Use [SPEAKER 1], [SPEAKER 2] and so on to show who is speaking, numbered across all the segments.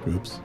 [SPEAKER 1] Oops.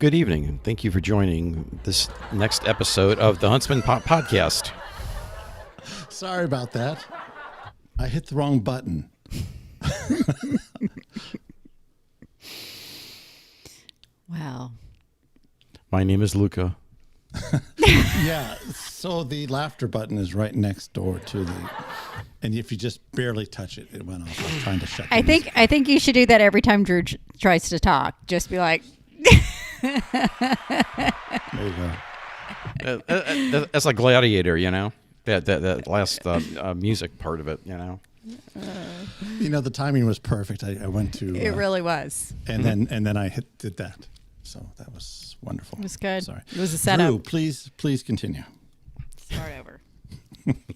[SPEAKER 2] Good evening, and thank you for joining this next episode of the Huntsmen podcast.
[SPEAKER 1] Sorry about that. I hit the wrong button.
[SPEAKER 3] Wow.
[SPEAKER 2] My name is Luca.
[SPEAKER 1] Yeah, so the laughter button is right next door to the... And if you just barely touch it, it went off. I was trying to shut
[SPEAKER 3] I think you should do that every time Drew tries to talk. Just be like...
[SPEAKER 1] There you
[SPEAKER 2] go. That's like Gladiator, you know? That last music part of it, you know?
[SPEAKER 1] You know, the timing was perfect. I went to...
[SPEAKER 3] It really was.
[SPEAKER 1] And then I did that. So that was wonderful.
[SPEAKER 3] It was good.
[SPEAKER 1] Sorry.
[SPEAKER 3] It was a setup.
[SPEAKER 1] Drew, please continue.
[SPEAKER 3] Start over.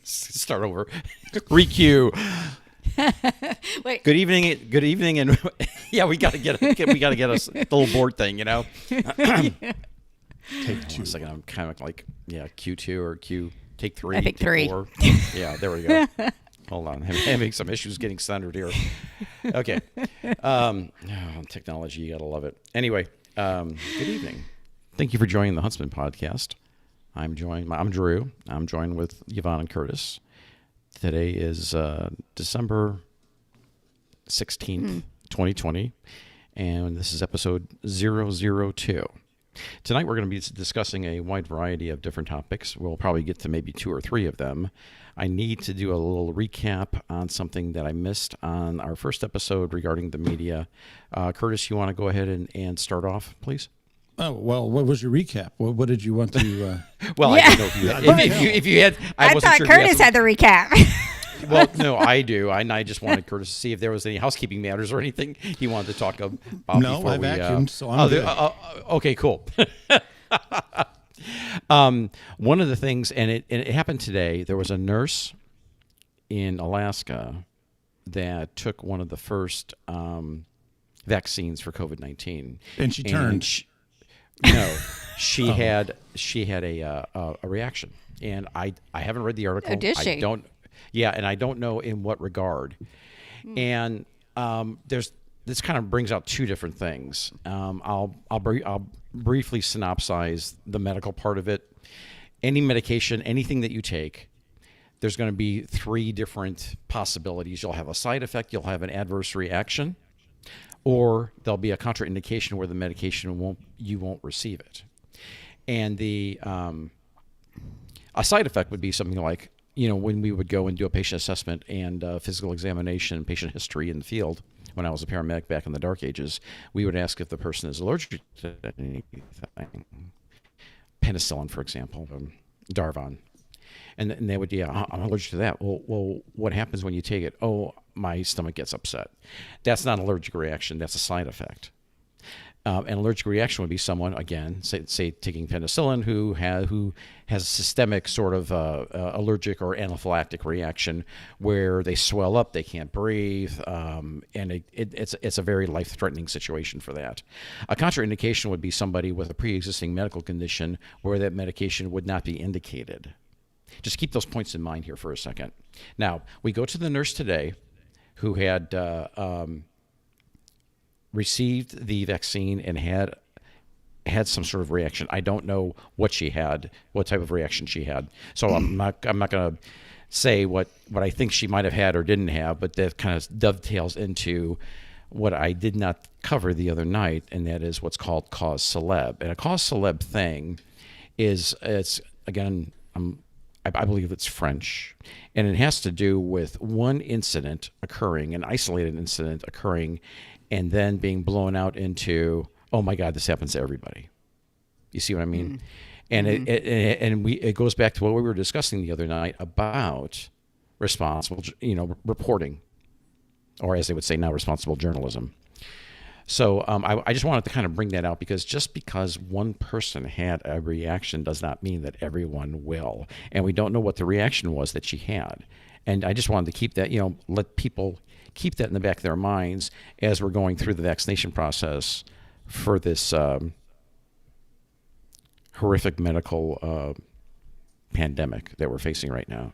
[SPEAKER 2] Start over. Re-cue.
[SPEAKER 3] Wait.
[SPEAKER 2] Good evening, and yeah, we got to get a little board thing, you know.
[SPEAKER 1] Take two.
[SPEAKER 2] A second, I'm kind of like Q2 or take three.
[SPEAKER 3] I think
[SPEAKER 2] take
[SPEAKER 3] 3.
[SPEAKER 2] 4. Yeah, there we go. Hold on, I'm having some issues getting centered here. Okay, technology, you gotta love it. Anyway, good evening. Thank you for joining the Huntsman podcast. I'm Drew. I'm joined with Yvonne and Curtis. Today is December 16th, 2020, and this is episode 002. Tonight we're going to be discussing a wide variety of different topics. We'll probably get to maybe 2 or 3 of them. I need to do a little recap on something that I missed on our first episode regarding the media. Curtis, you want to go ahead and start off, please?
[SPEAKER 1] Oh, well, what was your recap? What did you want to...
[SPEAKER 2] Well,
[SPEAKER 3] Yeah.
[SPEAKER 2] I didn't know if you had... I
[SPEAKER 3] thought Curtis had the recap.
[SPEAKER 2] Well, no, I do. I just wanted Curtis to see if there was any housekeeping matters or anything he wanted to talk about.
[SPEAKER 1] No,
[SPEAKER 2] before
[SPEAKER 1] I
[SPEAKER 2] we,
[SPEAKER 1] vacuumed, so I'm good.
[SPEAKER 2] okay, cool. One of the things, and it happened today, there was a nurse in Alaska that took one of the first vaccines for COVID-19.
[SPEAKER 1] And she turned.
[SPEAKER 2] No, she had a reaction, and I haven't read the article.
[SPEAKER 3] Oh, did she?
[SPEAKER 2] I don't. Yeah, and I don't know in what regard. And this kind of brings out two different things. I'll briefly synopsize the medical part of it. Any medication, anything that you take, there's going to be three different possibilities. You'll have a side effect, you'll have an adverse reaction, or there'll be a contraindication where the medication you won't receive it. And a side effect would be something like, when we would go and do a patient assessment and physical examination, patient history in the field, when I was a paramedic back in the dark ages, we would ask if the person is allergic to anything. Penicillin, for example, Darvon. And they would, I'm allergic to that. Well, what happens when you take it? Oh, my stomach gets upset. That's not an allergic reaction. That's a side effect. An allergic reaction would be someone, again, say taking penicillin, who has a systemic sort of allergic or anaphylactic reaction where they swell up, they can't breathe, and it's a very life-threatening situation for that. A contraindication would be somebody with a pre-existing medical condition where that medication would not be indicated. Just keep those points in mind here for a second. Now, we go to the nurse today who had received the vaccine and had some sort of reaction. I don't know what she had, what type of reaction she had. So I'm not going to say what I think she might have had or didn't have, but that kind of dovetails into what I did not cover the other night, and that is what's called cause celeb. And a cause celeb thing it's again, I believe it's French, and it has to do with one incident occurring, an isolated incident occurring, and then being blown out into, oh my God, this happens to everybody. You see what I mean? And it goes back to what we were discussing the other night about responsible, reporting, or as they would say now, responsible journalism. So I just wanted to kind of bring that out because just because one person had a reaction does not mean that everyone will. And we don't know what the reaction was that she had. And I just wanted to keep that, let people keep that in the back of their minds as we're going through the vaccination process for this horrific medical pandemic that we're facing right now.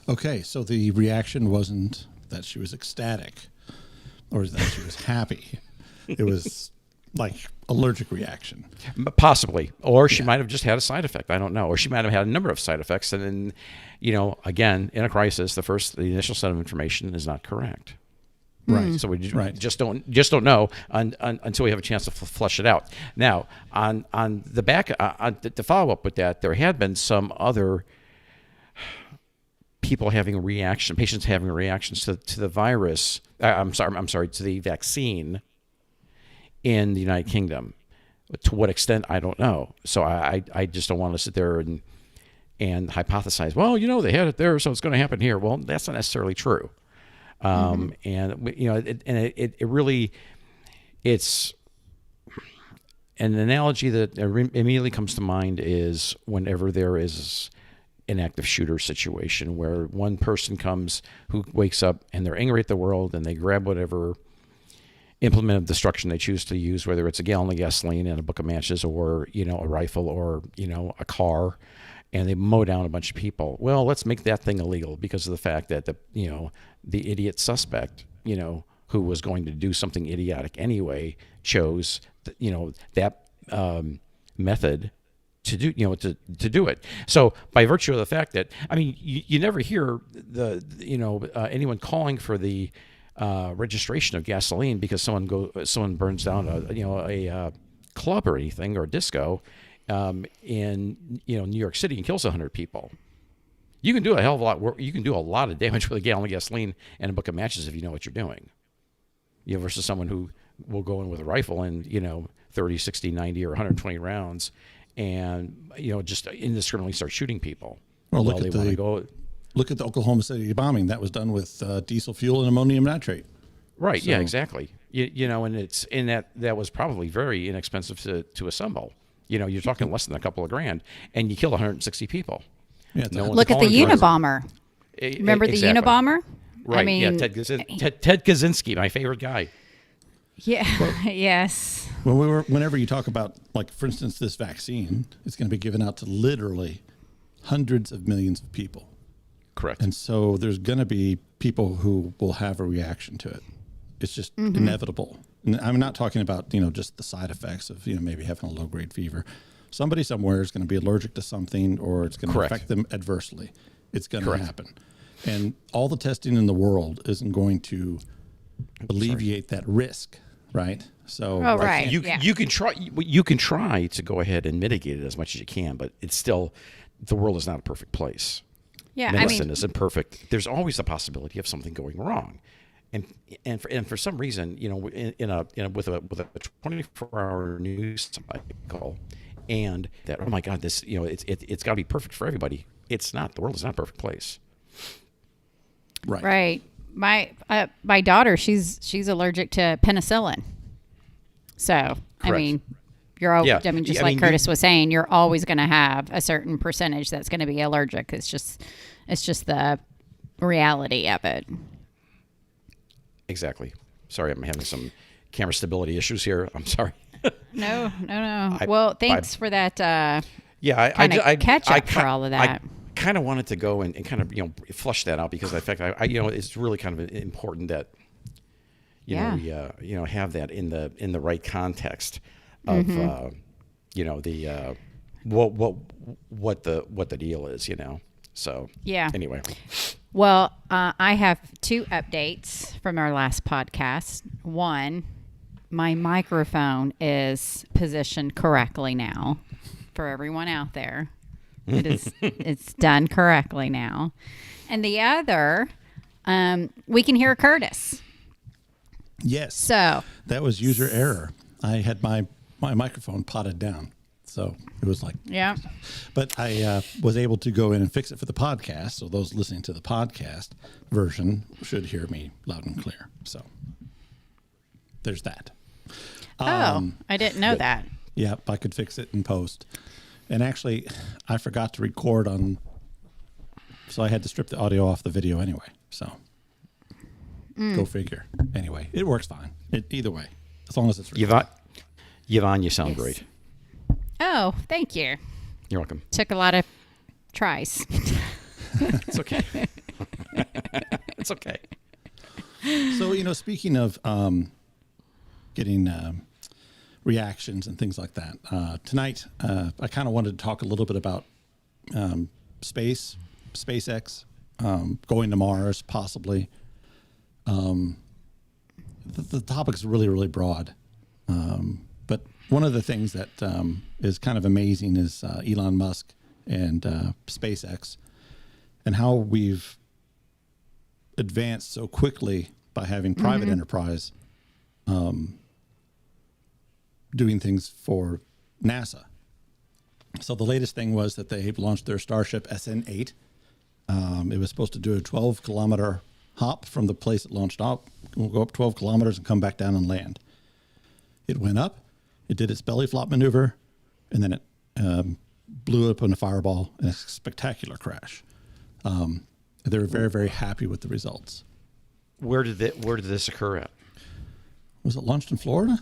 [SPEAKER 1] Okay, so the reaction wasn't that she was ecstatic or that she was happy. It was like allergic reaction.
[SPEAKER 2] Possibly. Or she might have just had a side effect. I don't know. Or she might have had a number of side effects. And then, again, in a crisis, the initial set of information is not correct.
[SPEAKER 1] Right.
[SPEAKER 2] So we just don't know until we have a chance to flush it out. Now, on the back, to follow up with that, there had been some other people having patients having reactions to the virus. I'm sorry, to the vaccine in the United Kingdom. To what extent, I don't know. So I just don't want to sit there and hypothesize, well, they had it there, so it's going to happen here. Well, that's not necessarily true. And it really, it's an analogy that immediately comes to mind is whenever there is an active shooter situation where one person comes who wakes up and they're angry at the world and they grab whatever implement of destruction they choose to use, whether it's a gallon of gasoline and a book of matches or, a rifle or, a car, and they mow down a bunch of people. Well, let's make that thing illegal because of the fact that the idiot suspect, who was going to do something idiotic anyway, chose, that method to do, to do it. So by virtue of the fact that, you never hear anyone calling for the registration of gasoline because someone burns down a club or anything or a disco in New York City and kills 100 people. You can do a hell of a lot. You can do a lot of damage with a gallon of gasoline and a book of matches if you know what you're doing. Versus someone who will go in with a rifle and 30, 60, 90, or 120 rounds, and just indiscriminately start shooting people.
[SPEAKER 1] Well,
[SPEAKER 2] Well, they wanna go
[SPEAKER 1] look at the Oklahoma City bombing. That was done with diesel fuel and ammonium nitrate.
[SPEAKER 2] right. Yeah,
[SPEAKER 1] So-
[SPEAKER 2] exactly. You know, and it's in that was probably very inexpensive to assemble. You know, you're talking less than a couple of grand, and you kill 160 people.
[SPEAKER 1] Yeah, it's
[SPEAKER 2] No
[SPEAKER 1] a-
[SPEAKER 2] one's
[SPEAKER 3] Look at the
[SPEAKER 2] calling for it.
[SPEAKER 3] Unabomber. Remember the
[SPEAKER 2] Exactly.
[SPEAKER 3] Unabomber?
[SPEAKER 2] Right.
[SPEAKER 3] I mean,
[SPEAKER 2] yeah, Ted Kaczynski, my favorite guy.
[SPEAKER 3] yeah, yes.
[SPEAKER 1] whenever you talk about, like, for instance, this vaccine, it's going to be given out to literally hundreds of millions of people.
[SPEAKER 2] Correct.
[SPEAKER 1] And so there's going to be people who will have a reaction to it. It's just inevitable. And I'm not talking about, just the side effects of, maybe having a low grade fever. Somebody somewhere is going to be allergic to something, or it's going to
[SPEAKER 2] Correct.
[SPEAKER 1] affect them adversely. It's going to
[SPEAKER 2] Correct.
[SPEAKER 1] happen. And all the testing in the world isn't going to alleviate that risk, right? So
[SPEAKER 3] Oh, right.
[SPEAKER 2] You can try to go ahead and mitigate it as much as you can, but it's still, the world is not a perfect place.
[SPEAKER 3] Yeah,
[SPEAKER 2] Medicine isn't perfect. There's always the possibility of something going wrong, and for some reason, with a 24-hour news cycle, and that, oh my God, this it's got to be perfect for everybody. It's not. The world is not a perfect place.
[SPEAKER 1] right.
[SPEAKER 3] My daughter, she's allergic to penicillin. So I
[SPEAKER 2] Correct.
[SPEAKER 3] mean, you're always,
[SPEAKER 2] Yeah.
[SPEAKER 3] I mean, just
[SPEAKER 2] Yeah, I
[SPEAKER 3] like
[SPEAKER 2] mean,
[SPEAKER 3] Curtis was saying, you're always going to have a certain percentage that's going to be allergic. It's just the reality of it.
[SPEAKER 2] Exactly. Sorry, I'm having some camera stability issues here. I'm sorry.
[SPEAKER 3] No. Well, thanks for that.
[SPEAKER 2] Yeah,
[SPEAKER 3] Kinda catch up for all of that.
[SPEAKER 2] I kind of wanted to go and kind of flush that out, because in fact I it's really kind of important that we have that in the right context of what the deal is, So
[SPEAKER 3] Yeah.
[SPEAKER 2] Anyway,
[SPEAKER 3] Well, I have 2 updates from our last podcast. One, my microphone is positioned correctly now. For everyone out there, it's done correctly now. And the other, we can hear Curtis.
[SPEAKER 1] Yes.
[SPEAKER 3] So
[SPEAKER 1] That was user error. I had my microphone potted down. So it was like,
[SPEAKER 3] yeah,
[SPEAKER 1] but I was able to go in and fix it for the podcast. So those listening to the podcast version should hear me loud and clear. So there's that.
[SPEAKER 3] I didn't know that.
[SPEAKER 1] Yep, I could fix it in post. And actually, I forgot to record so I had to strip the audio off the video anyway. So go figure. Anyway, it works fine. Either way, as long as it's recorded.
[SPEAKER 2] Yvonne, you sound great.
[SPEAKER 3] Oh, thank you.
[SPEAKER 2] You're welcome.
[SPEAKER 3] Took a lot of tries.
[SPEAKER 2] It's okay. It's okay.
[SPEAKER 1] So, speaking of getting reactions and things like that, tonight I kind of wanted to talk a little bit about SpaceX, going to Mars, possibly. The topic's really, really broad. But one of the things that is kind of amazing is Elon Musk and SpaceX, and how we've advanced so quickly by having private enterprise doing things for NASA. So the latest thing was that they launched their Starship SN8. It was supposed to do a 12-kilometer hop from the place it launched off. We'll go up 12 kilometers and come back down and land. It went up. It did its belly flop maneuver, and then it blew up in a fireball in a spectacular crash. They were very, very happy with the results.
[SPEAKER 2] Where did this occur at?
[SPEAKER 1] Was it launched in Florida?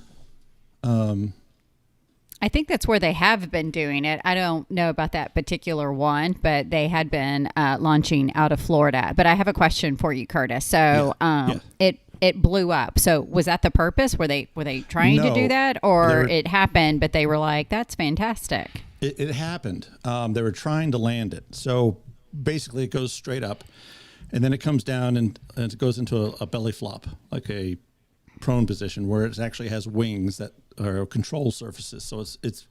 [SPEAKER 3] I think that's where they have been doing it. I don't know about that particular one, but they had been launching out of Florida. But I have a question for you, Curtis. So it blew up. So was that the purpose? Were they trying to do that, or it happened, but they were like, "That's fantastic."
[SPEAKER 1] It happened. They were trying to land it. So basically, it goes straight up, and then it comes down and it goes into a belly flop, like a prone position, where it actually has wings that are control surfaces. So it's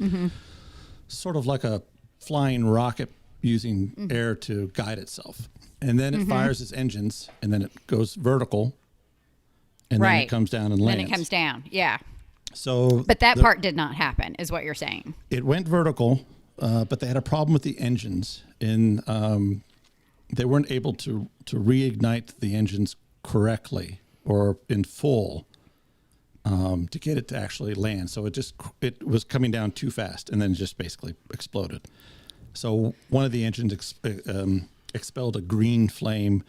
[SPEAKER 1] sort of like a flying rocket using air to guide itself. And then it fires its engines, and then it goes vertical, and then it comes down and lands.
[SPEAKER 3] Then it comes down, yeah.
[SPEAKER 1] So,
[SPEAKER 3] But that part did not happen, is what you're saying.
[SPEAKER 1] it went vertical, but they had a problem with the engines. They weren't able to reignite the engines correctly or in full to get it to actually land. So it was coming down too fast and then just basically exploded. So one of the engines expelled a green flame,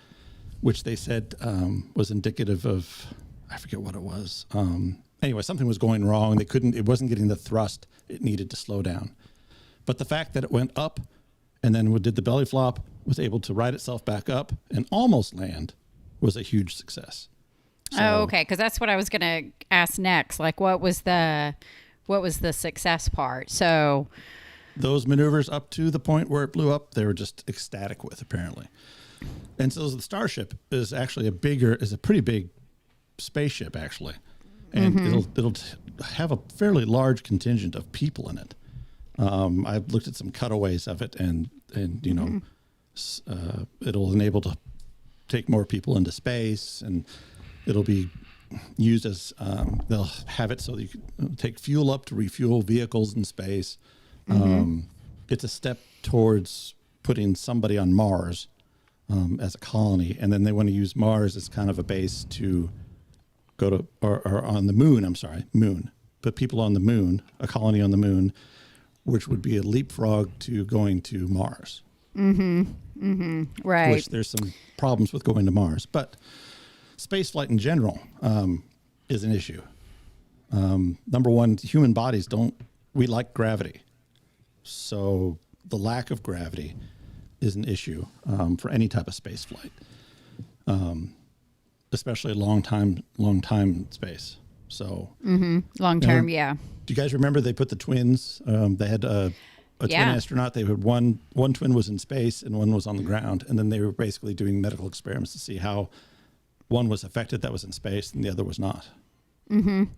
[SPEAKER 1] which they said was indicative of, I forget what it was. Anyway, something was going wrong. It wasn't getting the thrust it needed to slow down. But the fact that it went up and then did the belly flop, was able to right itself back up and almost land, was a huge success.
[SPEAKER 3] So, okay, because that's what I was going to ask next. Like, what was the success part? So
[SPEAKER 1] those maneuvers up to the point where it blew up, they were just ecstatic with, apparently. And so the Starship is actually a pretty big spaceship, actually, and it'll have a fairly large contingent of people in it. I've looked at some cutaways of it, and you know, it'll enable to take more people into space, and it'll be used as they'll have it so that you can take fuel up to refuel vehicles in space. It's a step towards putting somebody on Mars as a colony, and then they want to use Mars as kind of a base to go to, or on the moon. Moon. Put people on the moon, a colony on the moon, which would be a leapfrog to going to Mars.
[SPEAKER 3] Right.
[SPEAKER 1] Which there's some problems with going to Mars, but space flight in general is an issue. Number one, human bodies we like gravity. So the lack of gravity is an issue for any type of space flight, especially long time space. So
[SPEAKER 3] long term, yeah.
[SPEAKER 1] Do you guys remember they put the twins? They had a twin astronaut. They had one twin was in space and one was on the ground, and then they were basically doing medical experiments to see how one was affected that was in space and the other was not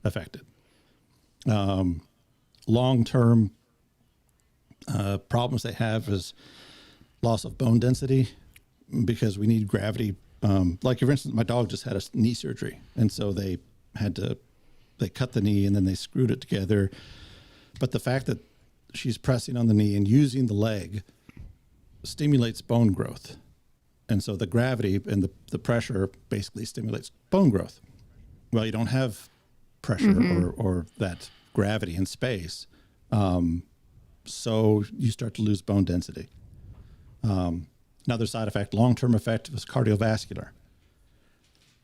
[SPEAKER 1] affected. Long-term problems they have is loss of bone density because we need gravity. Like, for instance, my dog just had a knee surgery, and so they cut the knee and then they screwed it together. But the fact that she's pressing on the knee and using the leg stimulates bone growth. And so the gravity and the pressure basically stimulates bone growth. Well, you don't have pressure or that gravity in space. So you start to lose bone density. Another side effect, long-term effect, was cardiovascular.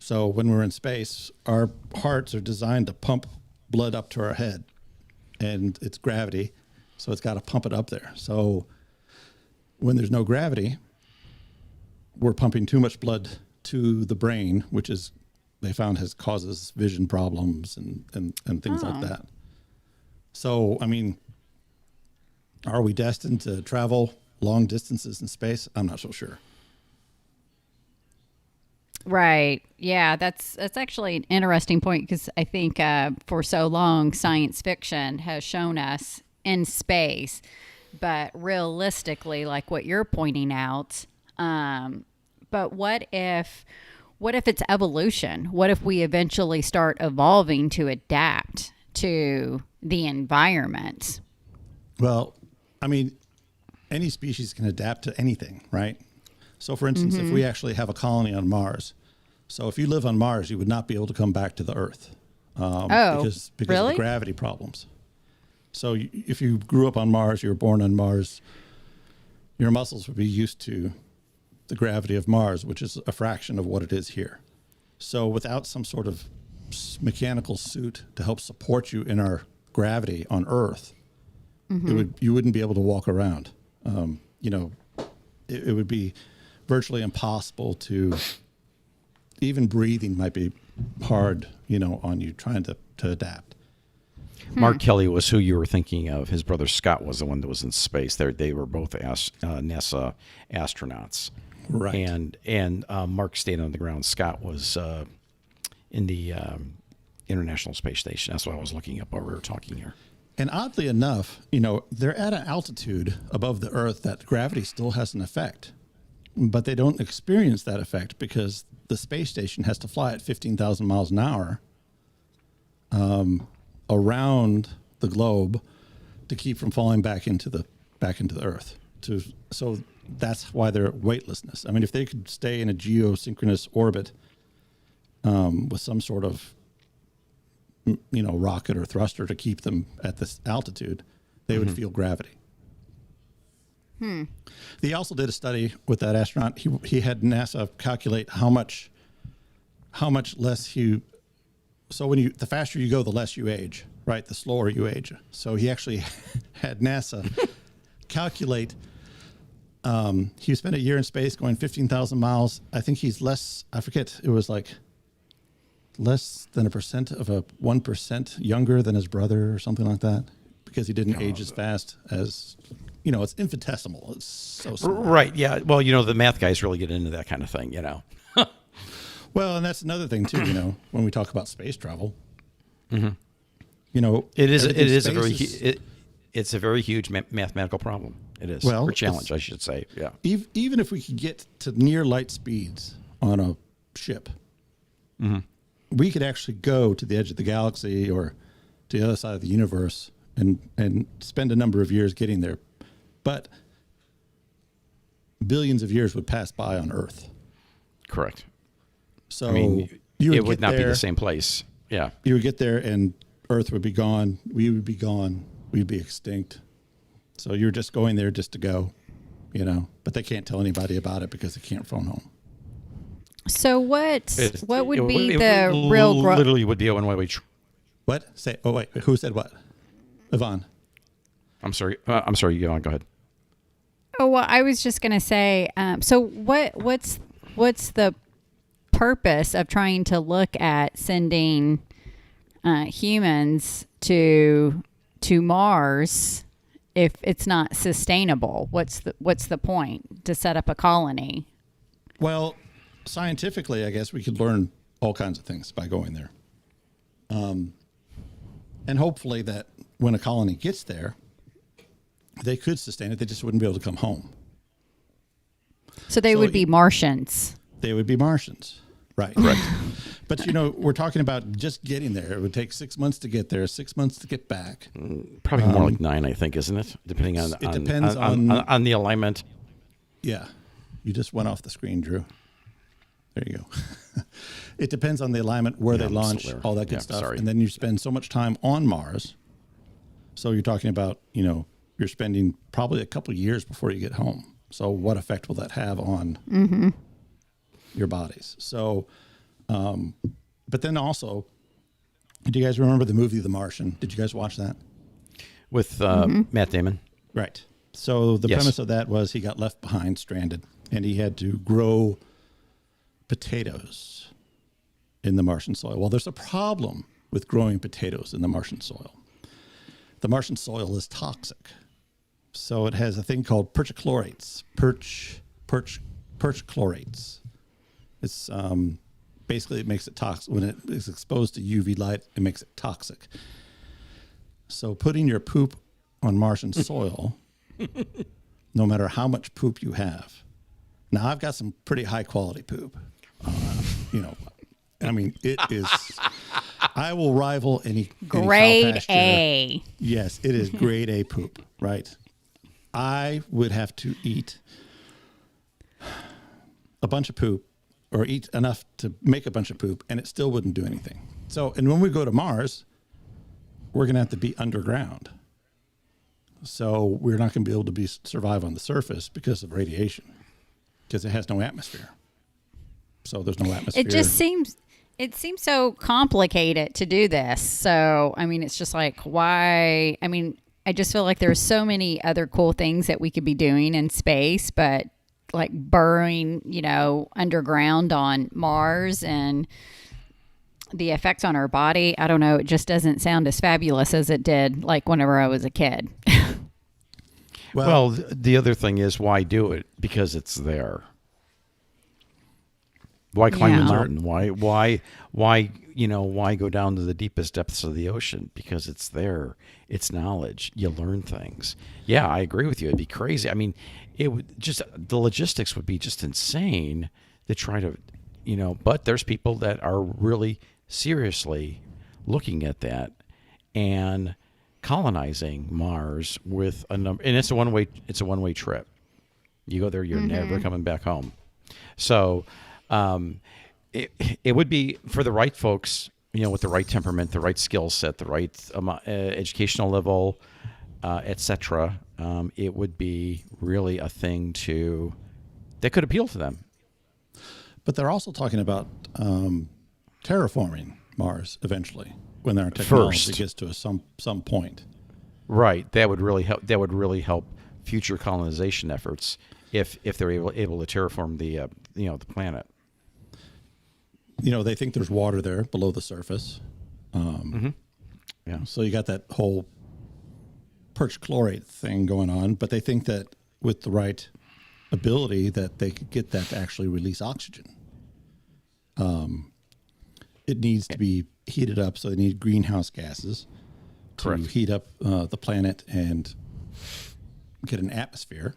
[SPEAKER 1] So when we're in space, our hearts are designed to pump blood up to our head, and it's gravity, so it's got to pump it up there. So when there's no gravity, we're pumping too much blood to the brain, which is they found causes vision problems and things like that. So, I mean, are we destined to travel long distances in space? I'm not so sure.
[SPEAKER 3] Right. Yeah, that's actually an interesting point, because I think for so long science fiction has shown us in space, but realistically, like what you're pointing out, but what if it's evolution? What if we eventually start evolving to adapt to the environment?
[SPEAKER 1] Well, I mean, any species can adapt to anything, right? So, for instance, if we actually have a colony on Mars, so if you live on Mars, you would not be able to come back to the Earth because
[SPEAKER 3] really?
[SPEAKER 1] of the gravity problems. So if you grew up on Mars, you were born on Mars, your muscles would be used to the gravity of Mars, which is a fraction of what it is here. So without some sort of mechanical suit to help support you in our gravity on Earth, you wouldn't be able to walk around. It would be virtually impossible to, even breathing might be hard, on you trying to adapt.
[SPEAKER 2] Mark Kelly was who you were thinking of. His brother Scott was the one that was in space. They were both NASA astronauts.
[SPEAKER 1] Right.
[SPEAKER 2] And Mark stayed on the ground. Scott was in the International Space Station. That's what I was looking up while we were talking here.
[SPEAKER 1] And oddly enough, they're at an altitude above the Earth that gravity still has an effect. But they don't experience that effect because the space station has to fly at 15,000 miles an hour around the globe to keep from falling back into the back into the Earth. So that's why they're weightlessness. I mean, if they could stay in a geosynchronous orbit with some sort of rocket or thruster to keep them at this altitude, they would feel gravity. They also did a study with that astronaut. He had NASA calculate how much less so the faster you go, the less you age, right? The slower you age. So he actually had NASA calculate. He spent a year in space going 15,000 miles. I think he's I forget, it was like less than 1% younger than his brother or something like that, because he didn't age as fast as, it's infinitesimal. It's so small.
[SPEAKER 2] Right. Yeah. Well, the math guys really get into that kind of thing,
[SPEAKER 1] Well, and that's another thing too, when we talk about space travel,
[SPEAKER 2] it is it's a very huge mathematical problem. It is.
[SPEAKER 1] Well,
[SPEAKER 2] or challenge, I should say. Yeah.
[SPEAKER 1] Even if we could get to near light speeds on a ship, we could actually go to the edge of the galaxy or to the other side of the universe and spend a number of years getting there. But billions of years would pass by on Earth.
[SPEAKER 2] Correct.
[SPEAKER 1] So
[SPEAKER 2] it would not be the same place. Yeah.
[SPEAKER 1] You would get there and Earth would be gone. We would be gone. We'd be extinct. So you're just going there just to go, but they can't tell anybody about it because they can't phone home.
[SPEAKER 3] So what would be the real growth?
[SPEAKER 2] Literally would be a one-way.
[SPEAKER 1] What? Oh, wait. Who said what? Yvonne.
[SPEAKER 2] I'm sorry. Go ahead.
[SPEAKER 3] Oh, well, I was just going to say, so what's the purpose of trying to look at sending humans to Mars if it's not sustainable? What's the point to set up a colony?
[SPEAKER 1] Well, scientifically, I guess we could learn all kinds of things by going there. And hopefully that when a colony gets there, they could sustain it. They just wouldn't be able to come home.
[SPEAKER 3] So they would be Martians.
[SPEAKER 1] They would be Martians. Right.
[SPEAKER 2] Correct.
[SPEAKER 1] But, we're talking about just getting there. It would take 6 months to get there, 6 months to get back.
[SPEAKER 2] Probably more like 9, I think, isn't it? Depending on
[SPEAKER 1] it depends
[SPEAKER 2] on the alignment.
[SPEAKER 1] Yeah. You just went off the screen, Drew. There you go. It depends on the alignment, where they launch, all that good stuff.
[SPEAKER 2] Sorry.
[SPEAKER 1] And then you spend so much time on Mars. So you're talking about, you're spending probably a couple of years before you get home. So what effect will that have on your bodies? So, but then also, do you guys remember the movie The Martian? Did you guys watch that?
[SPEAKER 2] With Matt Damon?
[SPEAKER 1] Right. So the premise of that was he got left behind, stranded, and he had to grow potatoes in the Martian soil. Well, there's a problem with growing potatoes in the Martian soil. The Martian soil is toxic. So it has a thing called perchlorates. Perchlorates. It's basically it makes it toxic. When it is exposed to UV light, it makes it toxic. So putting your poop on Martian soil, no matter how much poop you have. Now I've got some pretty high quality poop. It is. I will rival any
[SPEAKER 3] grade
[SPEAKER 1] cow pasture.
[SPEAKER 3] A.
[SPEAKER 1] Yes, it is grade A poop. Right. I would have to eat a bunch of poop or eat enough to make a bunch of poop, and it still wouldn't do anything. So, and when we go to Mars, we're going to have to be underground. So we're not going to be able to survive on the surface because of radiation, because it has no atmosphere. So there's no atmosphere.
[SPEAKER 3] It seems so complicated to do this. So, it's just like, why? I just feel like there's so many other cool things that we could be doing in space, but like burrowing, underground on Mars and the effects on our body, I don't know. It just doesn't sound as fabulous as it did like whenever I was a kid.
[SPEAKER 2] Well, the other thing is, why do it? Because it's there. Why climb a mountain? Why go down to the deepest depths of the ocean? Because it's there. It's knowledge. You learn things. Yeah, I agree with you. It'd be crazy. It would just, the logistics would be just insane to try to, but there's people that are really seriously looking at that and colonizing Mars with a number, and it's a one-way trip. You go there, you're never coming back home. So it would be for the right folks, with the right temperament, the right skill set, the right educational level, etc. It would be really a thing that could appeal to them.
[SPEAKER 1] But they're also talking about terraforming Mars eventually when our technology gets to some point.
[SPEAKER 2] Right. That would really help. That would really help future colonization efforts if they're able to terraform the planet.
[SPEAKER 1] They think there's water there below the surface.
[SPEAKER 2] Yeah.
[SPEAKER 1] So you got that whole perchlorate thing going on, but they think that with the right ability that they could get that to actually release oxygen. It needs to be heated up, so they need greenhouse gases to heat up the planet and get an atmosphere.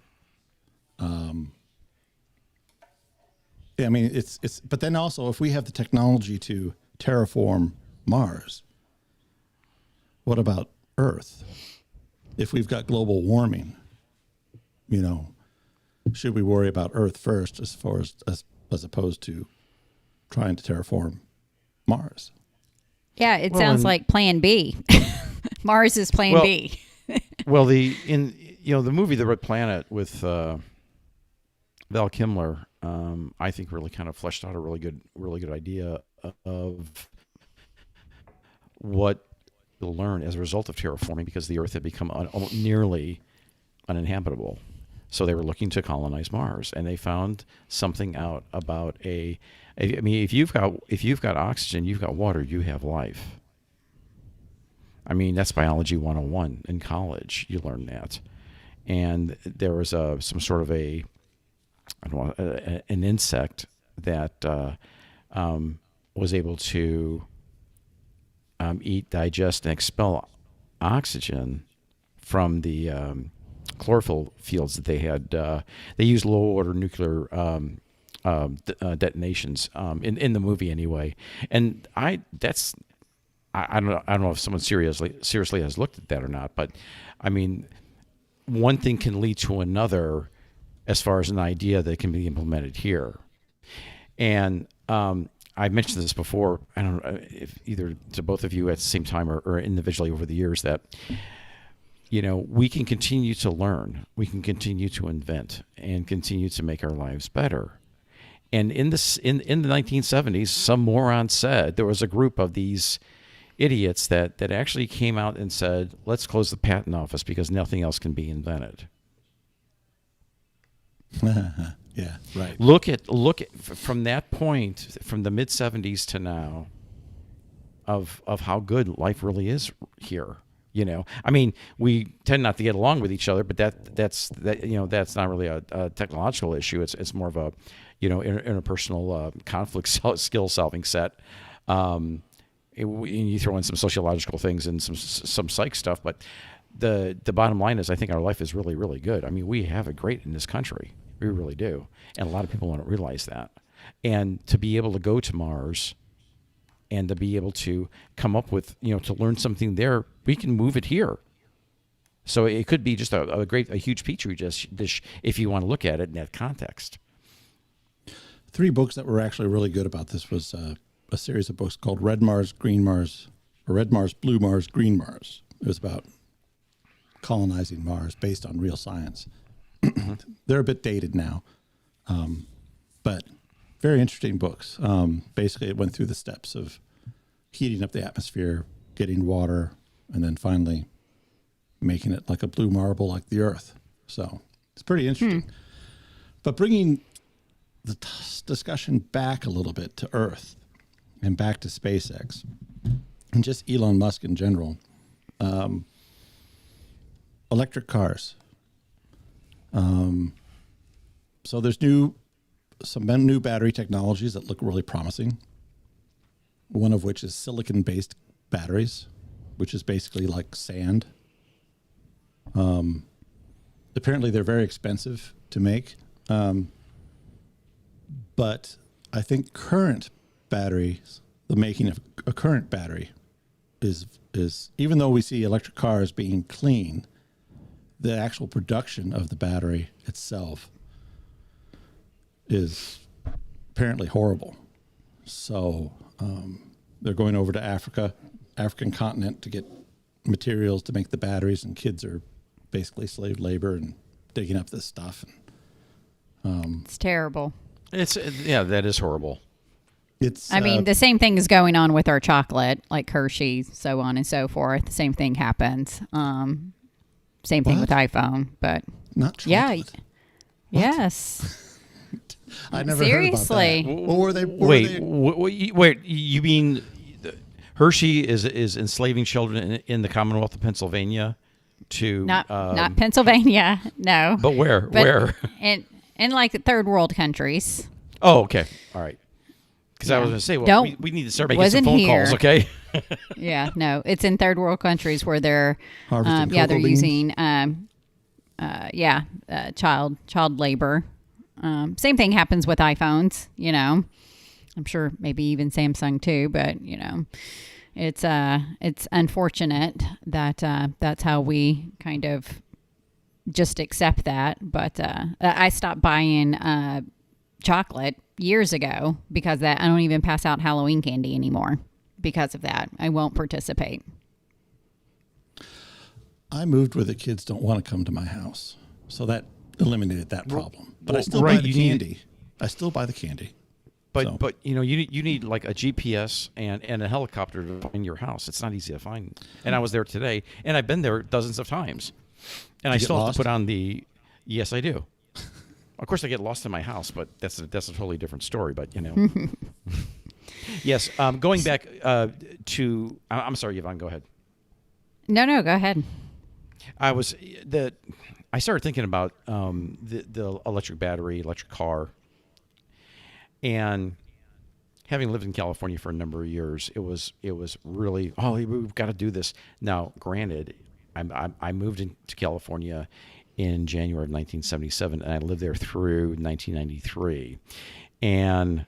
[SPEAKER 1] It's but then also if we have the technology to terraform Mars, what about Earth? If we've got global warming, should we worry about Earth first as opposed to trying to terraform Mars?
[SPEAKER 3] Yeah, it sounds like Plan B. Mars is Plan B.
[SPEAKER 2] Well, the movie The Red Planet with Val Kilmer, I think really kind of fleshed out a really good idea of what you'll learn as a result of terraforming, because the Earth had become nearly uninhabitable. So they were looking to colonize Mars, and they found something out about if you've got oxygen, you've got water, you have life. That's biology 101 in college. You learn that. And there was some sort of an insect that was able to eat, digest, and expel oxygen from the chlorophyll fields that they had. They used low order nuclear detonations in the movie anyway. And I don't know if someone seriously has looked at that or not, but one thing can lead to another as far as an idea that can be implemented here. And I mentioned this before, I don't know if either to both of you at the same time or individually over the years, that we can continue to learn, we can continue to invent, and continue to make our lives better. And in the 1970s, some moron said there was a group of these idiots that actually came out and said, let's close the patent office because nothing else can be invented.
[SPEAKER 1] Yeah, right.
[SPEAKER 2] Look at from that point, from the mid 70s to now, of how good life really is here. We tend not to get along with each other, but that's not really a technological issue. It's more of a interpersonal conflict skill solving set. You throw in some sociological things and some psych stuff, but the bottom line is I think our life is really, really good. We have it great in this country. We really do. And a lot of people don't realize that. And to be able to go to Mars and to be able to come up with, to learn something there, we can move it here. So it could be just a huge petri dish if you want to look at it in that context.
[SPEAKER 1] 3 books that were actually really good about this was a series of books called Red Mars, Green Mars, or Red Mars, Blue Mars, Green Mars. It was about colonizing Mars based on real science. They're a bit dated now, but very interesting books. Basically, it went through the steps of heating up the atmosphere, getting water, and then finally making it like a blue marble like the Earth. So it's pretty interesting. But bringing the discussion back a little bit to Earth and back to SpaceX and just Elon Musk in general, electric cars. So there's some new battery technologies that look really promising. One of which is silicon-based batteries, which is basically like sand. Apparently they're very expensive to make. But I think current batteries, the making of a current battery is even though we see electric cars being clean, the actual production of the battery itself is apparently horrible. So they're going over to African continent to get materials to make the batteries, and kids are basically slave labor and digging up this stuff.
[SPEAKER 3] It's terrible.
[SPEAKER 2] That is horrible.
[SPEAKER 3] I mean, the same thing is going on with our chocolate, like Hershey, so on and so forth. The same thing happens. Same thing with iPhone, but
[SPEAKER 1] not chocolate.
[SPEAKER 3] Yeah.
[SPEAKER 1] What?
[SPEAKER 3] Yes.
[SPEAKER 1] I never
[SPEAKER 3] Seriously.
[SPEAKER 1] heard about that. What were they?
[SPEAKER 2] Wait. You mean Hershey is enslaving children in the Commonwealth of Pennsylvania to
[SPEAKER 3] not Pennsylvania, no.
[SPEAKER 2] But where? Where?
[SPEAKER 3] In like third world countries.
[SPEAKER 2] Oh, okay. All right. Because I was going to say, well, we need to start making some phone calls, okay?
[SPEAKER 3] Yeah, no, it's in third world countries where they're they're using child labor. Same thing happens with iPhones, you know. I'm sure maybe even Samsung too, but you know, it's unfortunate that that's how we kind of just accept that. But I stopped buying chocolate years ago because I don't even pass out Halloween candy anymore because of that. I won't participate.
[SPEAKER 1] I moved where the kids don't want to come to my house, so that eliminated that problem. But I still buy the candy. I still buy the candy.
[SPEAKER 2] But you know, you need like a GPS and a helicopter to find your house. It's not easy to find. And I was there today, and I've been there dozens of times, and I still have to put on the. Yes, I do. Of course, I get lost in my house, but that's a totally different story. But you know, yes. Going back to, I'm sorry, Yvonne. Go ahead.
[SPEAKER 3] No, go ahead.
[SPEAKER 2] I started thinking about the electric battery, electric car, and having lived in California for a number of years, it was really we've got to do this. Now, granted, I moved into California in January of 1977, and I lived there through 1993. And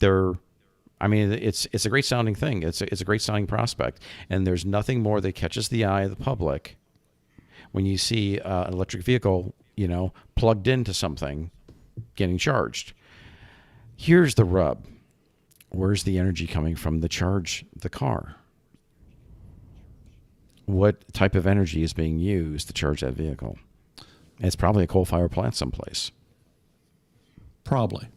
[SPEAKER 2] it's a great sounding thing. It's a great sounding prospect, and there's nothing more that catches the eye of the public when you see an electric vehicle, you know, plugged into something, getting charged. Here's the rub: where's the energy coming from to charge the car? What type of energy is being used to charge that vehicle? It's probably a coal-fired plant someplace.
[SPEAKER 1] Probably.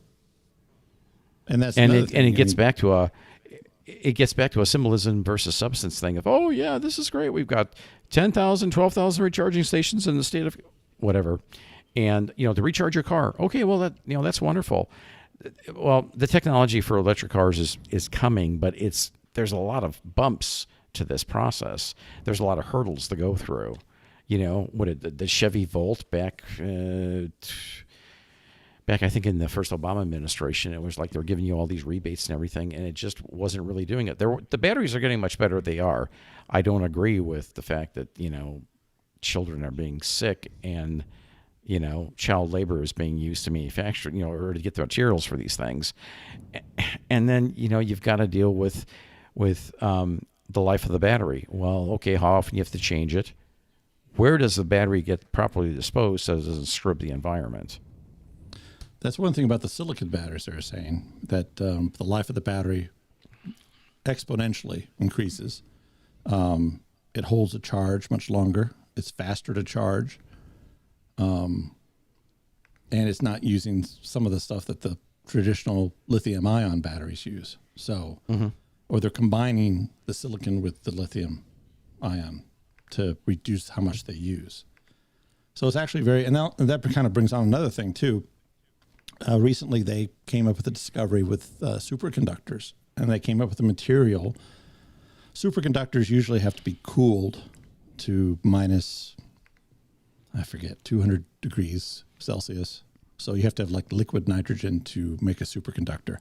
[SPEAKER 1] And that's
[SPEAKER 2] it gets back to a symbolism versus substance thing of, oh yeah, this is great. We've got 10,000, 12,000 recharging stations in the state of whatever, and you know, to recharge your car. Okay, well that's wonderful. Well, the technology for electric cars is coming, but there's a lot of bumps to this process. There's a lot of hurdles to go through. You know, the Chevy Volt back I think in the first Obama administration, it was like they were giving you all these rebates and everything, and it just wasn't really doing it. The batteries are getting much better. They are. I don't agree with the fact that, you know, children are being sick and, you know, child labor is being used to manufacture, you know, or to get the materials for these things. And then, you know, you've got to deal with the life of the battery. Well, okay, how often you have to change it? Where does the battery get properly disposed so it doesn't screw up the environment?
[SPEAKER 1] That's one thing about the silicon batteries they're saying, that the life of the battery exponentially increases. It holds a charge much longer. It's faster to charge. And it's not using some of the stuff that the traditional lithium-ion batteries use. So, or they're combining the silicon with the lithium-ion to reduce how much they use. So it's actually very, and that kind of brings on another thing too. Recently, they came up with a discovery with superconductors, and they came up with a material. Superconductors usually have to be cooled to minus, 200 degrees Celsius. So you have to have like liquid nitrogen to make a superconductor.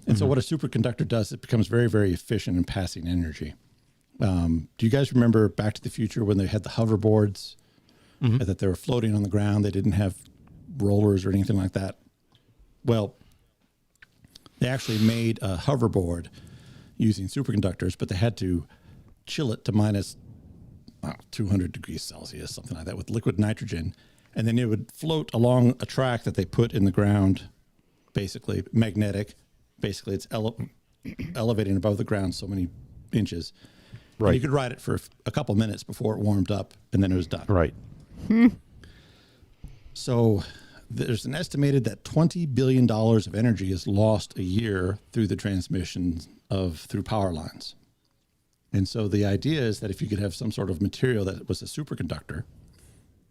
[SPEAKER 1] And so what a superconductor does, it becomes very, very efficient in passing energy. Do you guys remember Back to the Future when they had the hoverboards, that they were floating on the ground? They didn't have rollers or anything like that. Well, they actually made a hoverboard using superconductors, but they had to chill it to minus 200 degrees Celsius, something like that, with liquid nitrogen. And then it would float along a track that they put in the ground, basically magnetic. Basically, it's elevating above the ground so many inches.
[SPEAKER 2] Right.
[SPEAKER 1] And you could ride it for a couple minutes before it warmed up, and then it was done.
[SPEAKER 2] Right.
[SPEAKER 1] So there's an estimated that $20 billion of energy is lost a year through the transmission through power lines. And so the idea is that if you could have some sort of material that was a superconductor,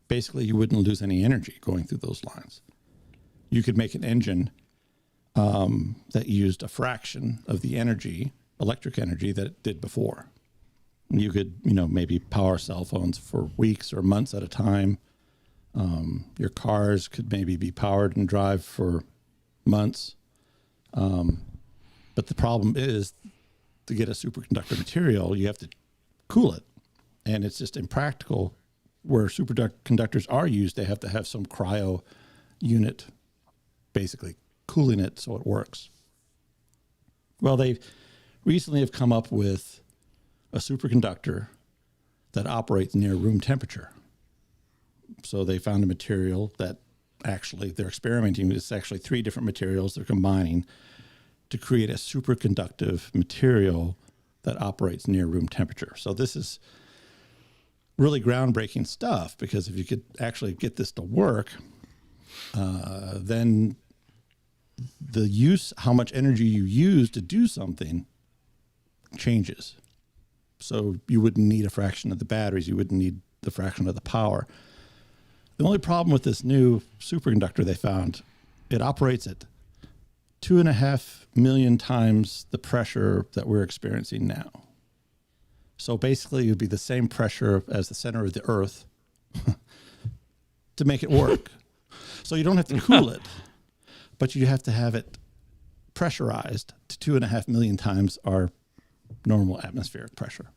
[SPEAKER 1] basically you wouldn't lose any energy going through those lines. You could make an engine that used a fraction of the energy, electric energy, that it did before. You could, maybe power cell phones for weeks or months at a time. Your cars could maybe be powered and drive for months. But the problem is, to get a superconductor material, you have to cool it. And it's just impractical. Where superconductors are used, they have to have some cryo unit basically cooling it so it works. Well, they recently have come up with a superconductor that operates near room temperature. So they found a material that actually they're experimenting with. It's actually 3 different materials they're combining to create a superconductive material that operates near room temperature. So this is really groundbreaking stuff, because if you could actually get this to work, then how much energy you use to do something changes. So you wouldn't need a fraction of the batteries. You wouldn't need the fraction of the power. The only problem with this new superconductor they found, it operates at 2.5 million times the pressure that we're experiencing now. So basically, it would be the same pressure as the center of the Earth to make it work. So you don't have to cool it, but you have to have it pressurized to 2.5 million times our normal atmospheric pressure.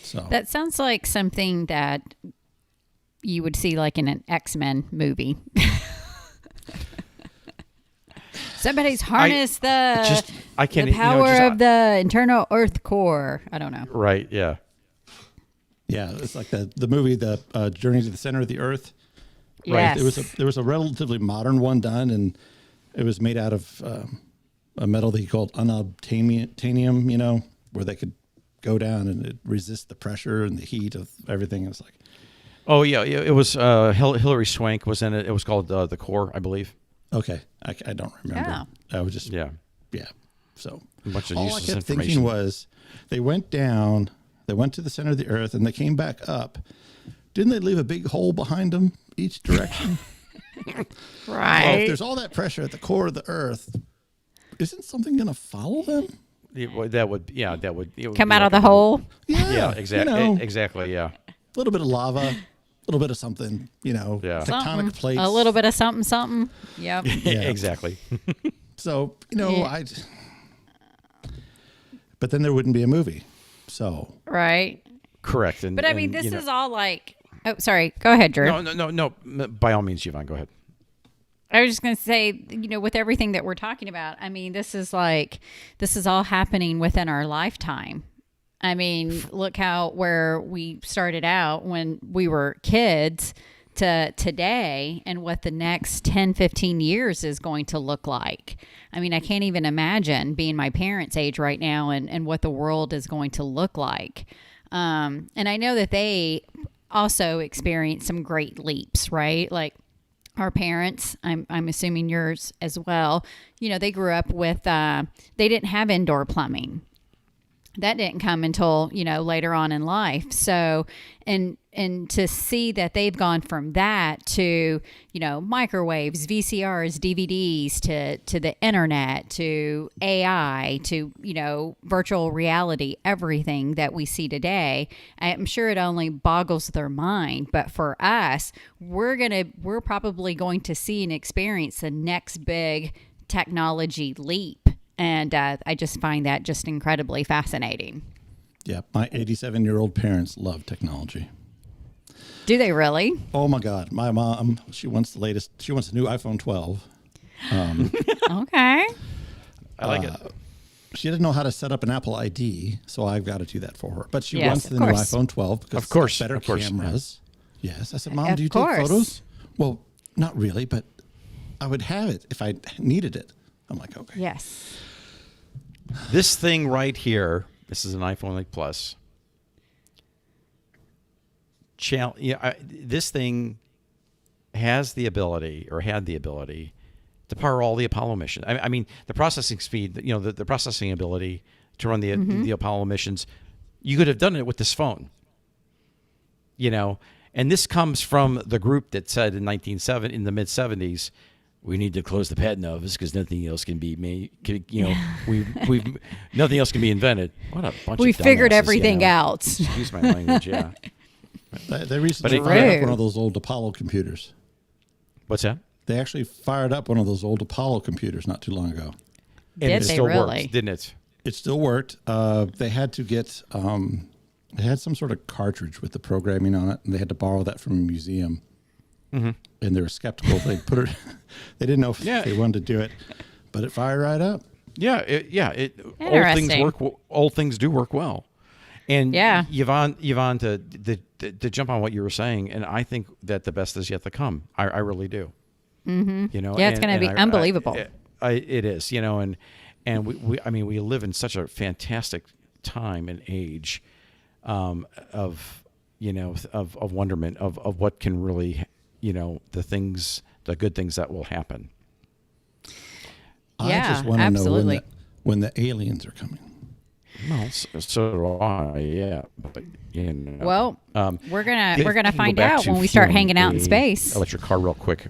[SPEAKER 1] So
[SPEAKER 3] That sounds like something that you would see like in an X-Men movie. Somebody's harnessed the power of the internal Earth core. I don't know.
[SPEAKER 2] Right. Yeah.
[SPEAKER 1] Yeah, it's like the movie, the Journey to the Center of the Earth.
[SPEAKER 3] Yes.
[SPEAKER 1] Right. There was a relatively modern one done, and it was made out of a metal that he called unobtainium, where they could go down and it resist the pressure and the heat of everything. It was like,
[SPEAKER 2] oh yeah, it was Hilary Swank was in it. It was called The Core, I believe.
[SPEAKER 1] okay, I don't remember.
[SPEAKER 3] Oh.
[SPEAKER 1] I was just
[SPEAKER 2] Yeah.
[SPEAKER 1] So
[SPEAKER 2] A bunch of
[SPEAKER 1] all I
[SPEAKER 2] useless
[SPEAKER 1] kept
[SPEAKER 2] information.
[SPEAKER 1] thinking was, they went down, they went to the center of the Earth, and they came back up. Didn't they leave a big hole behind them each direction? Well,
[SPEAKER 3] Right.
[SPEAKER 1] if there's all that pressure at the core of the Earth, isn't something going to follow them?
[SPEAKER 2] It would it would
[SPEAKER 3] Come
[SPEAKER 2] be
[SPEAKER 3] out of
[SPEAKER 2] like
[SPEAKER 3] the
[SPEAKER 2] a-
[SPEAKER 3] hole.
[SPEAKER 2] Yeah, exactly. Exactly. Yeah.
[SPEAKER 1] A little bit of lava, a little bit of something,
[SPEAKER 2] Yeah.
[SPEAKER 1] tectonic
[SPEAKER 3] Something.
[SPEAKER 1] plates.
[SPEAKER 3] A little bit of something, something. Yep.
[SPEAKER 1] Yeah.
[SPEAKER 2] Exactly.
[SPEAKER 1] So,
[SPEAKER 3] Yeah.
[SPEAKER 1] but then there wouldn't be a movie. So,
[SPEAKER 3] Right.
[SPEAKER 2] Correct.
[SPEAKER 3] But I mean, this is all like, oh, sorry. Go ahead, Drew.
[SPEAKER 2] No. By all means, Yvonne, go ahead.
[SPEAKER 3] I was just going to say, with everything that we're talking about, I mean, this is all happening within our lifetime. I mean, look where we started out when we were kids to today, and what the next 10, 15 years is going to look like. I mean, I can't even imagine being my parents' age right now and what the world is going to look like. And I know that they also experienced some great leaps, right? Like, our parents, I'm assuming yours as well, they grew up with, they didn't have indoor plumbing. That didn't come until, later on in life. So, and to see that they've gone from that to, microwaves, VCRs, DVDs, to the internet, to AI, to, virtual reality, everything that we see today, I'm sure it only boggles their mind. But for us, we're probably going to see and experience the next big technology leap. And I just find that just incredibly fascinating.
[SPEAKER 1] yeah, my 87-year-old parents love technology.
[SPEAKER 3] Do they really?
[SPEAKER 1] Oh my God. My mom, she wants a new iPhone 12.
[SPEAKER 3] Okay.
[SPEAKER 2] I like it.
[SPEAKER 1] she didn't know how to set up an Apple ID, so I've got to do that for her. But she
[SPEAKER 3] Yes,
[SPEAKER 1] wants
[SPEAKER 3] of
[SPEAKER 1] the new
[SPEAKER 3] course.
[SPEAKER 1] iPhone 12 because
[SPEAKER 2] Of course,
[SPEAKER 1] it's got better
[SPEAKER 2] of course.
[SPEAKER 1] cameras. Yes. I said, Mom,
[SPEAKER 3] Of
[SPEAKER 1] do you
[SPEAKER 3] course.
[SPEAKER 1] take photos? Well, not really, but I would have it if I needed it. I'm like, okay.
[SPEAKER 3] Yes.
[SPEAKER 2] This thing right here, this is an iPhone 8 Plus. This thing has the ability, or had the ability, to power all the Apollo missions. I mean, the processing speed, the processing ability to run the Apollo missions, you could have done it with this phone. And this comes from the group that said in the mid 70s, we need to close the patent office because nothing else can be made. We've nothing else can be invented. What a bunch
[SPEAKER 3] We
[SPEAKER 2] of
[SPEAKER 3] figured
[SPEAKER 2] dumbasses,
[SPEAKER 3] everything out.
[SPEAKER 2] Excuse my language. Yeah.
[SPEAKER 1] They recently
[SPEAKER 2] But
[SPEAKER 1] fired up
[SPEAKER 3] True.
[SPEAKER 1] one of those old Apollo computers.
[SPEAKER 2] What's that?
[SPEAKER 1] They actually fired up one of those old Apollo computers not too long ago.
[SPEAKER 2] And
[SPEAKER 3] Did
[SPEAKER 2] it
[SPEAKER 3] they
[SPEAKER 2] still
[SPEAKER 3] really?
[SPEAKER 2] worked, didn't it?
[SPEAKER 1] It still worked. They had to get, they had some sort of cartridge with the programming on it, and they had to borrow that from a museum.
[SPEAKER 2] Mm-hmm.
[SPEAKER 1] And they were skeptical. They put it, they didn't know if
[SPEAKER 2] Yeah.
[SPEAKER 1] they wanted to do it, but it fired right up.
[SPEAKER 2] Yeah, old things
[SPEAKER 3] Interesting.
[SPEAKER 2] work. Old things do work well. And
[SPEAKER 3] Yeah.
[SPEAKER 2] Yvonne, to jump on what you were saying, and I think that the best is yet to come. I really do. Mm-hmm.
[SPEAKER 3] Yeah, it's going to be unbelievable.
[SPEAKER 2] It is, and we live in such a fantastic time and age of wonderment of what can really, the good things that will happen.
[SPEAKER 1] I
[SPEAKER 3] Yeah,
[SPEAKER 1] just want to know
[SPEAKER 3] absolutely.
[SPEAKER 1] when the aliens are coming.
[SPEAKER 2] Well, so do I. Yeah, but
[SPEAKER 3] Well, we're gonna find
[SPEAKER 2] back
[SPEAKER 3] out
[SPEAKER 2] to
[SPEAKER 3] when we start
[SPEAKER 2] fueling
[SPEAKER 3] hanging out in
[SPEAKER 2] a
[SPEAKER 3] space.
[SPEAKER 2] Electric car, real quick.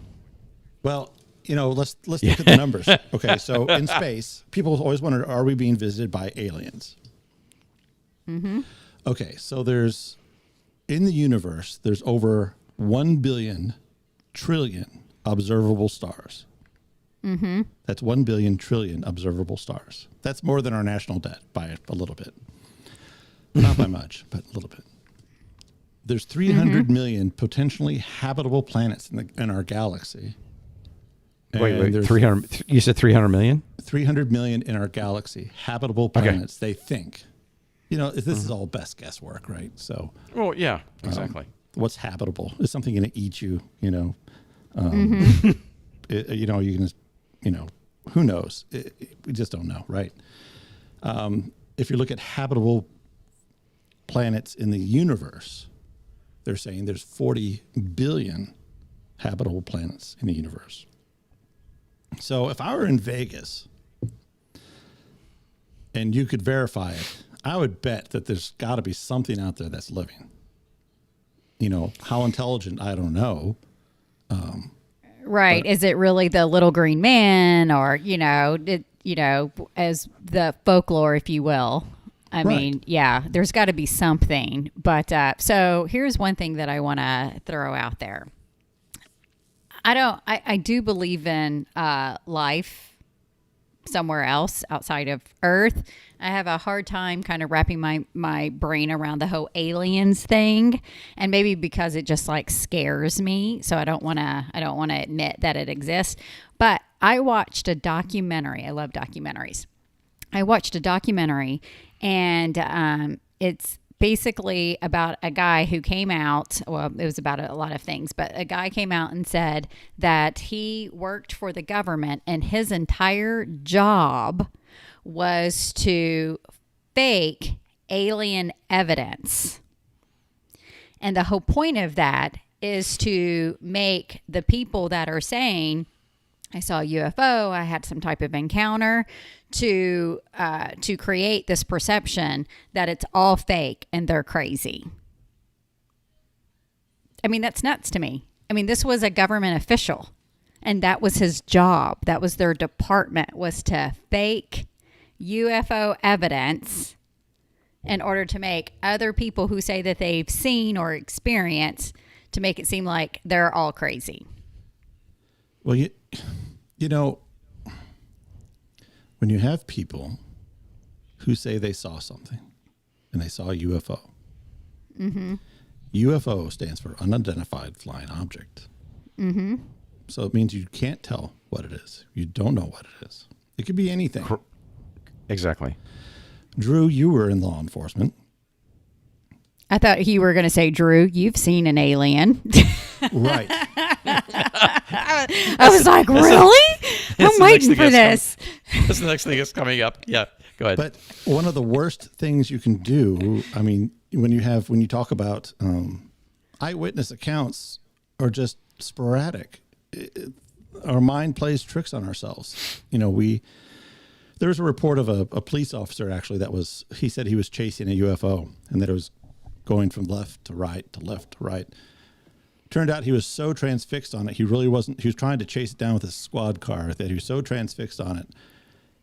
[SPEAKER 1] Well, let's look at the numbers. Okay, so in space, people always wondered, are we being visited by aliens? Mm-hmm. Okay, so in the universe, there's over 1 billion trillion observable stars. Mm-hmm. That's 1 billion trillion observable stars. That's more than our national debt by a little bit. Not by much, but a little bit. There's 300 million potentially habitable planets in our galaxy.
[SPEAKER 2] Wait,
[SPEAKER 1] there's
[SPEAKER 2] 300. You said 300 million?
[SPEAKER 1] 300 million in our galaxy, habitable planets, they think. This is all best guesswork, right? So,
[SPEAKER 2] Well, yeah, exactly.
[SPEAKER 1] what's habitable? Is something going to eat you? You can, who knows? We just don't know, right? If you look at habitable planets in the universe, they're saying there's 40 billion habitable planets in the universe. So if I were in Vegas and you could verify it, I would bet that there's got to be something out there that's living. How intelligent, I don't know.
[SPEAKER 3] Right. Is it really the little green man, or, as the folklore, if you will? I mean, yeah, there's got to be something. But so here's one thing that I want to throw out there. I do believe in life somewhere else outside of Earth. I have a hard time kind of wrapping my brain around the whole aliens thing, and maybe because it just scares me. So I don't want to admit that it exists. But I watched a documentary. I love documentaries. I watched a documentary, and it's basically about a guy who came out. Well, it was about a lot of things, but a guy came out and said that he worked for the government, and his entire job was to fake alien evidence. And the whole point of that is to make the people that are saying, I saw a UFO, I had some type of encounter, to create this perception that it's all fake and they're crazy. I mean, that's nuts to me. I mean, this was a government official, and that was his job. That was their department, was to fake UFO evidence in order to make other people who say that they've seen or experienced, to make it seem like they're all crazy.
[SPEAKER 1] Well, when you have people who say they saw something and they saw a UFO, UFO stands for unidentified flying object. Mm-hmm. So it means you can't tell what it is. You don't know what it is. It could be anything.
[SPEAKER 2] Exactly.
[SPEAKER 1] Drew, you were in law enforcement.
[SPEAKER 3] I thought you were going to say, Drew, you've seen an alien.
[SPEAKER 1] Right.
[SPEAKER 3] I was like, really? I'm waiting for this.
[SPEAKER 2] That's the next thing that's coming up. Yeah, go ahead.
[SPEAKER 1] But one of the worst things you can do, I mean, when you talk about eyewitness accounts are just sporadic. Our mind plays tricks on ourselves. You know, there was a report of a police officer actually he said he was chasing a UFO and that it was going from left to right to left to right. Turned out he was so transfixed on it, he was trying to chase it down with his squad car that he was so transfixed on it.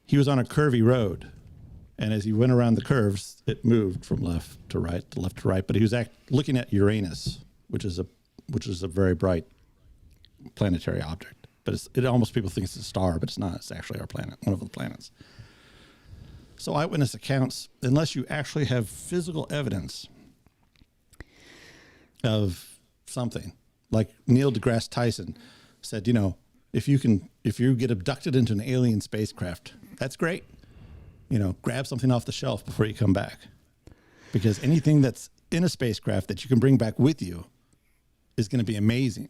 [SPEAKER 1] He was on a curvy road. And as he went around the curves, it moved from left to right to left to right. But he was looking at Uranus, which is a very bright planetary object. But it almost people think it's a star, but it's not. It's actually our planet, one of the planets. So eyewitness accounts, unless you actually have physical evidence of something, like Neil deGrasse Tyson said, you know, if you get abducted into an alien spacecraft, that's great. You know, grab something off the shelf before you come back, because anything that's in a spacecraft that you can bring back with you is going to be amazing.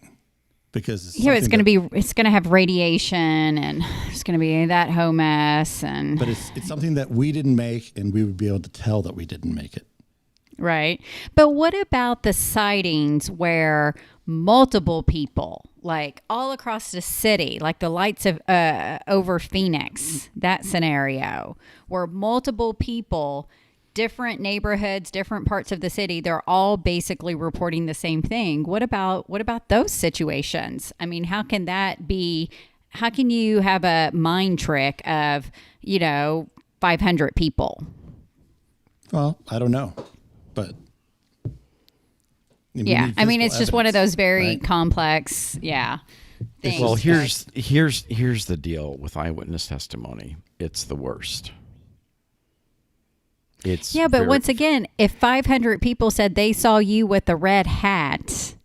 [SPEAKER 1] Because
[SPEAKER 3] it's going to have radiation, and it's going to be that whole mess.
[SPEAKER 1] But it's something that we didn't make, and we would be able to tell that we didn't make it.
[SPEAKER 3] Right. But what about the sightings where multiple people, like all across the city, like the lights of over Phoenix, that scenario, where multiple people, different neighborhoods, different parts of the city, they're all basically reporting the same thing. What about those situations? I mean, how can you have a mind trick of, 500 people?
[SPEAKER 1] Well, I don't know. But
[SPEAKER 3] yeah, I mean, it's just one of those very
[SPEAKER 1] right?
[SPEAKER 3] complex, things.
[SPEAKER 2] Well, here's the deal with eyewitness testimony. It's the worst.
[SPEAKER 3] But once again, if 500 people said they saw you with a red hat,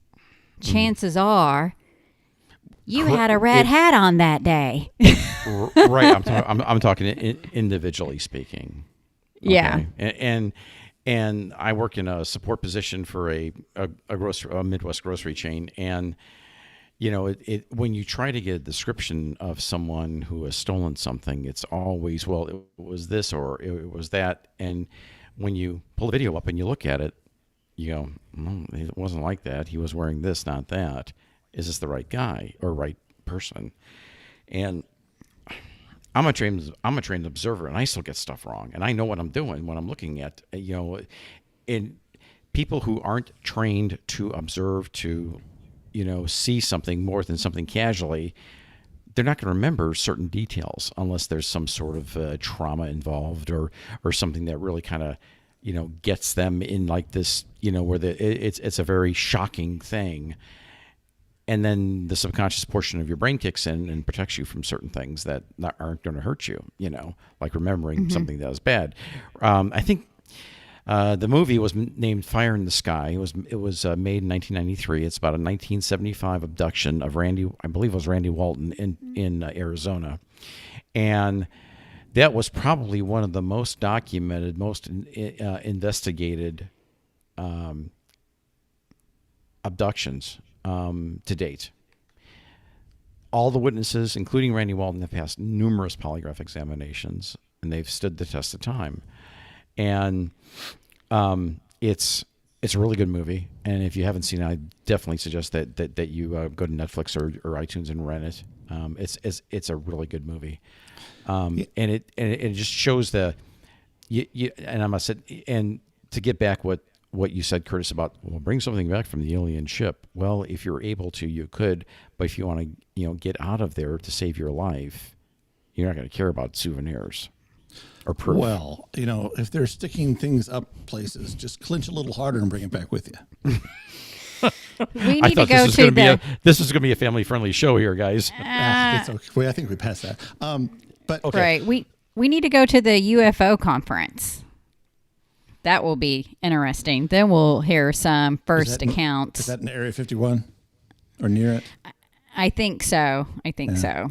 [SPEAKER 3] chances are you had a red hat on that day.
[SPEAKER 2] Right. I'm talking individually speaking. Okay?
[SPEAKER 3] Yeah.
[SPEAKER 2] And I work in a support position for a Midwest grocery chain, and when you try to get a description of someone who has stolen something, it's always, well, it was this or it was that, and when you pull the video up and you look at it, you go, it wasn't like that. He was wearing this, not that. Is this the right guy or right person? And I'm a trained observer, and I still get stuff wrong, and I know what I'm doing when I'm looking at, in people who aren't trained to observe, to, see something more than something casually. They're not going to remember certain details unless there's some sort of trauma involved or something that really kind of, gets them in like this, where it's a very shocking thing. And then the subconscious portion of your brain kicks in and protects you from certain things that aren't going to hurt you, like remembering something that was bad. I think the movie was named Fire in the Sky. It was made in 1993. It's about a 1975 abduction of Randy Walton in Arizona. And that was probably one of the most documented, most investigated abductions to date. All the witnesses, including Randy Walton, have passed numerous polygraph examinations, and they've stood the test of time. And it's a really good movie. And if you haven't seen it, I definitely suggest that you go to Netflix or iTunes and rent it. It's a really good movie. And it just shows and I must say, and to get back what you said, Curtis, about, bring something back from the alien ship. Well, if you're able to, you could, but if you want to, get out of there to save your life, you're not going to care about souvenirs or proof.
[SPEAKER 1] Well, if they're sticking things up places, just clinch a little harder and bring it back with you.
[SPEAKER 3] We need to go to
[SPEAKER 2] this is going to be a family-friendly show here, guys.
[SPEAKER 1] It's okay. I think we passed that. But okay.
[SPEAKER 3] Right. We need to go to the UFO conference. That will be interesting. Then we'll hear some first accounts.
[SPEAKER 1] Is that in Area 51 or near it?
[SPEAKER 3] I think so. I think so.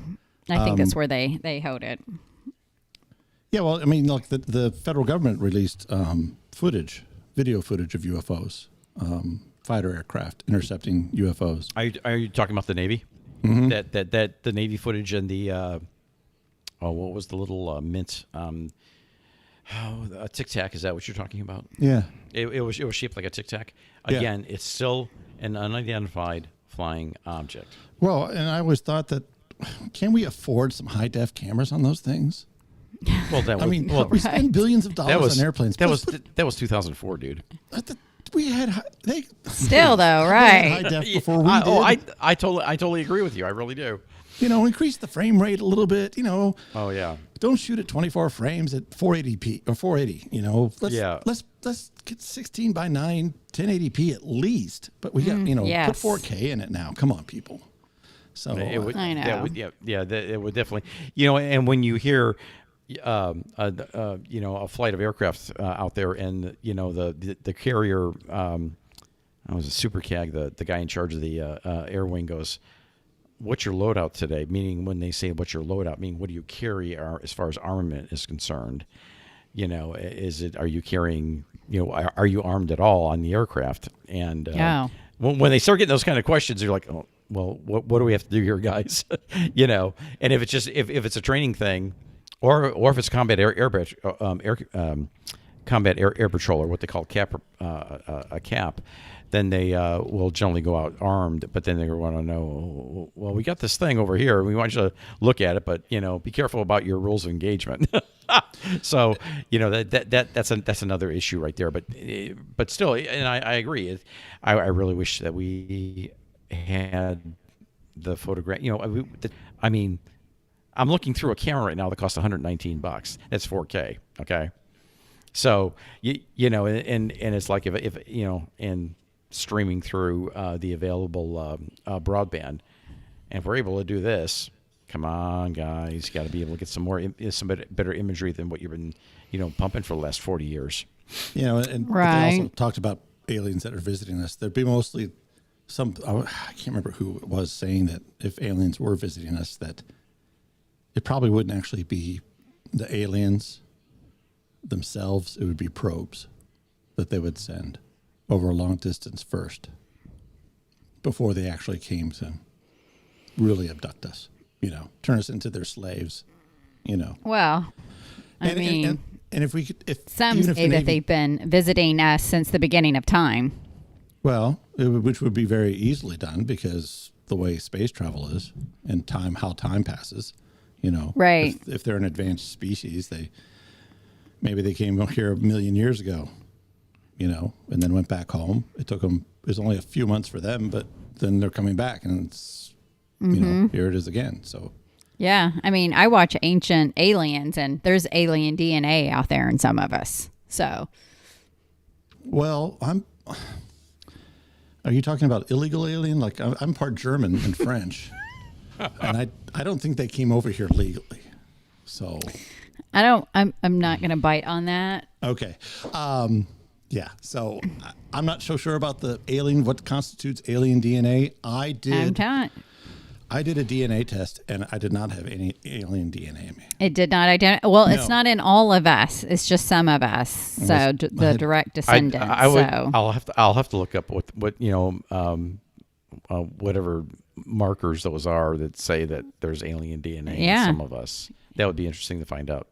[SPEAKER 3] I think that's where they hold it.
[SPEAKER 1] Yeah, well, I mean, like the federal government released video footage of UFOs, fighter aircraft intercepting UFOs.
[SPEAKER 2] Are you talking about the Navy? Mm-hmm. That the Navy footage and the what was the little mint? A Tic Tac. Is that what you're talking about?
[SPEAKER 1] Yeah.
[SPEAKER 2] It was shaped like a Tic Tac. Again, It's still an unidentified flying object.
[SPEAKER 1] Well, and I always thought that, can we afford some high def cameras on those things?
[SPEAKER 2] Well,
[SPEAKER 1] we spend billions of dollars on airplanes.
[SPEAKER 2] That was 2004, dude.
[SPEAKER 1] We had
[SPEAKER 3] still though,
[SPEAKER 1] high
[SPEAKER 3] right?
[SPEAKER 1] def before we did.
[SPEAKER 2] I totally agree with you. I really do.
[SPEAKER 1] Increase the frame rate a little bit.
[SPEAKER 2] Oh yeah.
[SPEAKER 1] Don't shoot at 24 frames at 480p or 480. Let's get 16 by 9, 1080p at least. But we got put 4K in it now. Come on, people. So
[SPEAKER 3] I know.
[SPEAKER 2] It would definitely. And when you hear, a flight of aircraft out there, and the carrier, I was a super CAG, the guy in charge of the air wing goes, "What's your loadout today?" Meaning, when they say "what's your loadout," meaning what do you carry as far as armament is concerned? Are you carrying? Are you armed at all on the aircraft? And when they start getting those kind of questions, you're like, oh, well, what do we have to do here, guys? And if it's just if it's a training thing, or if it's combat combat air patrol, or what they call a cap, then they will generally go out armed. But then they want to know, well, we got this thing over here. We want you to look at it, but be careful about your rules of engagement. So that's another issue right there. But still, and I agree. I really wish that we had the photograph. I mean, I'm looking through a camera right now that costs $119. That's 4K. Okay. So and it's like if and streaming through the available broadband, and if we're able to do this, come on, guys, got to be able to get some better imagery than what you've been pumping for the last 40 years.
[SPEAKER 1] And
[SPEAKER 3] right.
[SPEAKER 1] They also talked about aliens that are visiting us. There'd be mostly I can't remember who it was saying that if aliens were visiting us, that it probably wouldn't actually be the aliens themselves. It would be probes that they would send over a long distance first before they actually came to really abduct us, turn us into their slaves,
[SPEAKER 3] Well, I mean,
[SPEAKER 1] and if we could,
[SPEAKER 3] some say that they've been visiting us since the beginning of time.
[SPEAKER 1] Well, which would be very easily done because the way space travel is and how time passes,
[SPEAKER 3] Right.
[SPEAKER 1] If they're an advanced species, maybe they came here 1 million years ago, and then went back home. It was only a few months for them, but then they're coming back, and it's, here it is again. So.
[SPEAKER 3] Yeah. I mean, I watch Ancient Aliens, and there's alien DNA out there in some of us. So.
[SPEAKER 1] Well, are you talking about illegal alien? Like, I'm part German and French, and I don't think they came over here legally. So.
[SPEAKER 3] I'm not going to bite on that.
[SPEAKER 1] Okay. Yeah. So I'm not so sure about the alien, what constitutes alien DNA. I did a DNA test, and I did not have any alien DNA in me.
[SPEAKER 3] It did not identify. Well,
[SPEAKER 1] No.
[SPEAKER 3] it's not in all of us. It's just some of us. So the direct descendants.
[SPEAKER 2] I'll have to look up what whatever markers those are that say that there's alien DNA in some of us. That would be interesting to find out.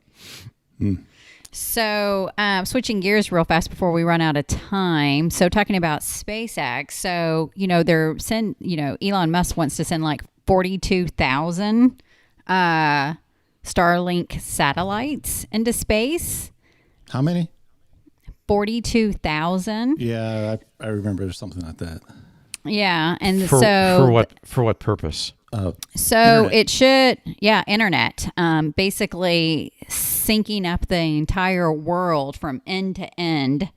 [SPEAKER 3] So switching gears real fast before we run out of time. So talking about SpaceX. So, Elon Musk wants to send like 42,000 Starlink satellites into space.
[SPEAKER 1] How many?
[SPEAKER 3] 42,000.
[SPEAKER 1] Yeah, I remember something like that.
[SPEAKER 3] Yeah, and
[SPEAKER 2] for what purpose?
[SPEAKER 3] So
[SPEAKER 1] internet.
[SPEAKER 3] it should, internet. Basically syncing up the entire world from end to end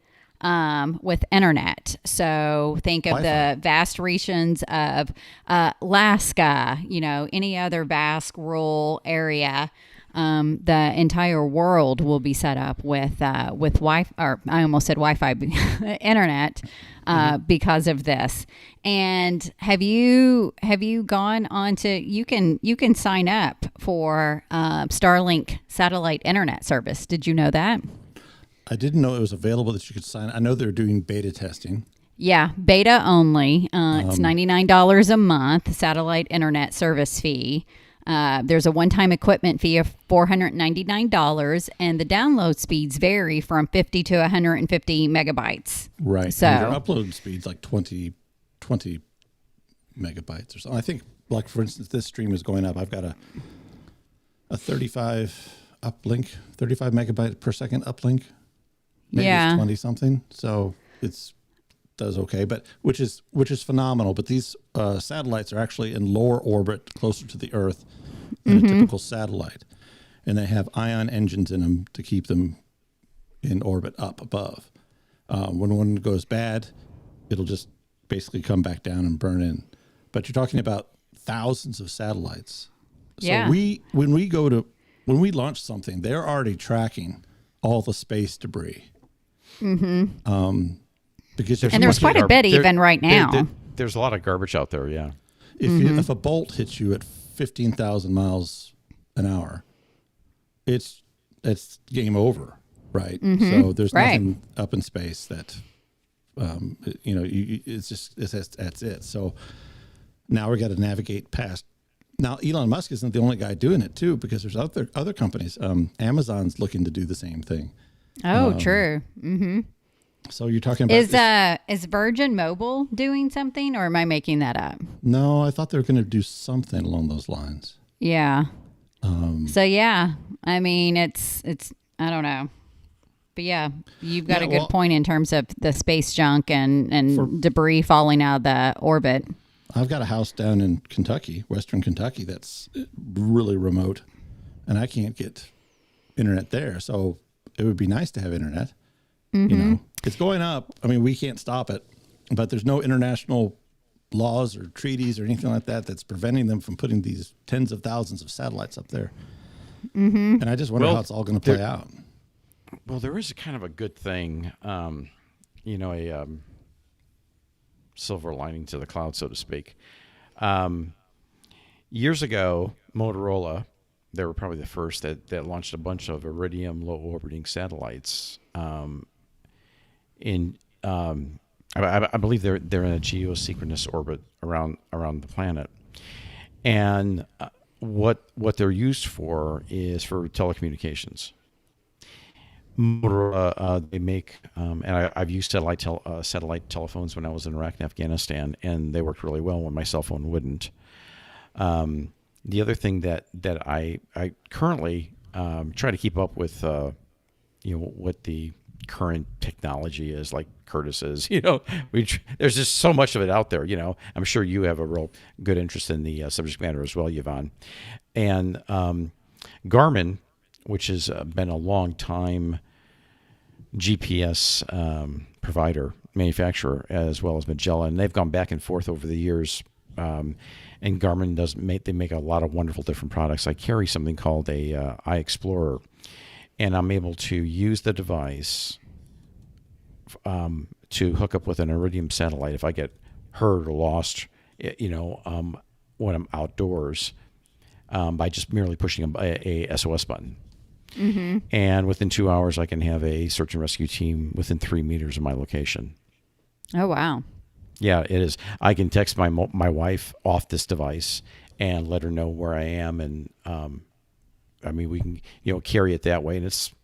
[SPEAKER 3] with internet. So think of
[SPEAKER 1] Wi-Fi.
[SPEAKER 3] the vast regions of Alaska, any other vast rural area. the entire world will be set up with Wi-Fi, or I almost said Wi-Fi, internet, because of this. And have you gone on to, you can sign up for Starlink satellite internet service. Did you know that?
[SPEAKER 1] I didn't know it was available that you could sign. I know they're doing beta testing.
[SPEAKER 3] Yeah, beta only. It's $99 a month, satellite internet service fee. There's a one-time equipment fee of $499, and the download speeds vary from 50 to 150 megabytes.
[SPEAKER 1] Right.
[SPEAKER 3] So
[SPEAKER 1] and your upload speed's like 20 megabytes or something. I think, like, for instance, this stream is going up. I've got a 35 megabyte per second uplink. Maybe it's 20 something. So it's does okay, but which is phenomenal. But these satellites are actually in lower orbit, closer to the Earth than a typical satellite, and they have ion engines in them to keep them in orbit up above. When one goes bad, it'll just basically come back down and burn in. But you're talking about thousands of satellites. So
[SPEAKER 3] Yeah.
[SPEAKER 1] when we launch something, they're already tracking all the space debris. Because
[SPEAKER 3] there's quite a bit even right now.
[SPEAKER 2] There's a lot of garbage out there. Yeah.
[SPEAKER 1] if a bolt hits you at 15,000 miles an hour, it's game over, right? So there's nothing up in space that, that's it. So now we got to navigate past. Now Elon Musk isn't the only guy doing it too, because there's other companies. Amazon's looking to do the same thing.
[SPEAKER 3] Oh, true.
[SPEAKER 1] So you're talking about
[SPEAKER 3] is Virgin Mobile doing something, or am I making that up?
[SPEAKER 1] No, I thought they were going to do something along those lines.
[SPEAKER 3] Yeah. So yeah, I mean, it's I don't know, but yeah, you've got a good point in terms of the space junk and debris falling out of the orbit.
[SPEAKER 1] I've got a house down in Kentucky, Western Kentucky, that's really remote, and I can't get internet there. So it would be nice to have internet. You know, it's going up. I mean, we can't stop it, but there's no international laws or treaties or anything like that that's preventing them from putting these tens of thousands of satellites up there. And I just wonder how it's all going to play out.
[SPEAKER 2] Well, there is a kind of a good thing, a silver lining to the cloud, so to speak. Years ago, Motorola, they were probably the first that launched a bunch of Iridium low orbiting satellites. I believe they're in a geosynchronous orbit around the planet, and what they're used for is for telecommunications. Motorola, they make, and I've used satellite telephones when I was in Iraq and Afghanistan, and they worked really well when my cell phone wouldn't. The other thing that I currently try to keep up with, what the current technology is, like Curtis is. There's just so much of it out there. I'm sure you have a real good interest in the subject matter as well, Yvonne. And Garmin, which has been a long time GPS manufacturer, as well as Magellan, they've gone back and forth over the years. And Garmin they make a lot of wonderful different products. I carry something called a iExplorer, and I'm able to use the device to hook up with an Iridium satellite if I get hurt or lost, when I'm outdoors, by just merely pushing a SOS button. And within 2 hours, I can have a search and rescue team within 3 meters of my location.
[SPEAKER 3] Oh, wow.
[SPEAKER 2] Yeah, it is. I can text my wife off this device and let her know where I am, and we can carry it that way, and it's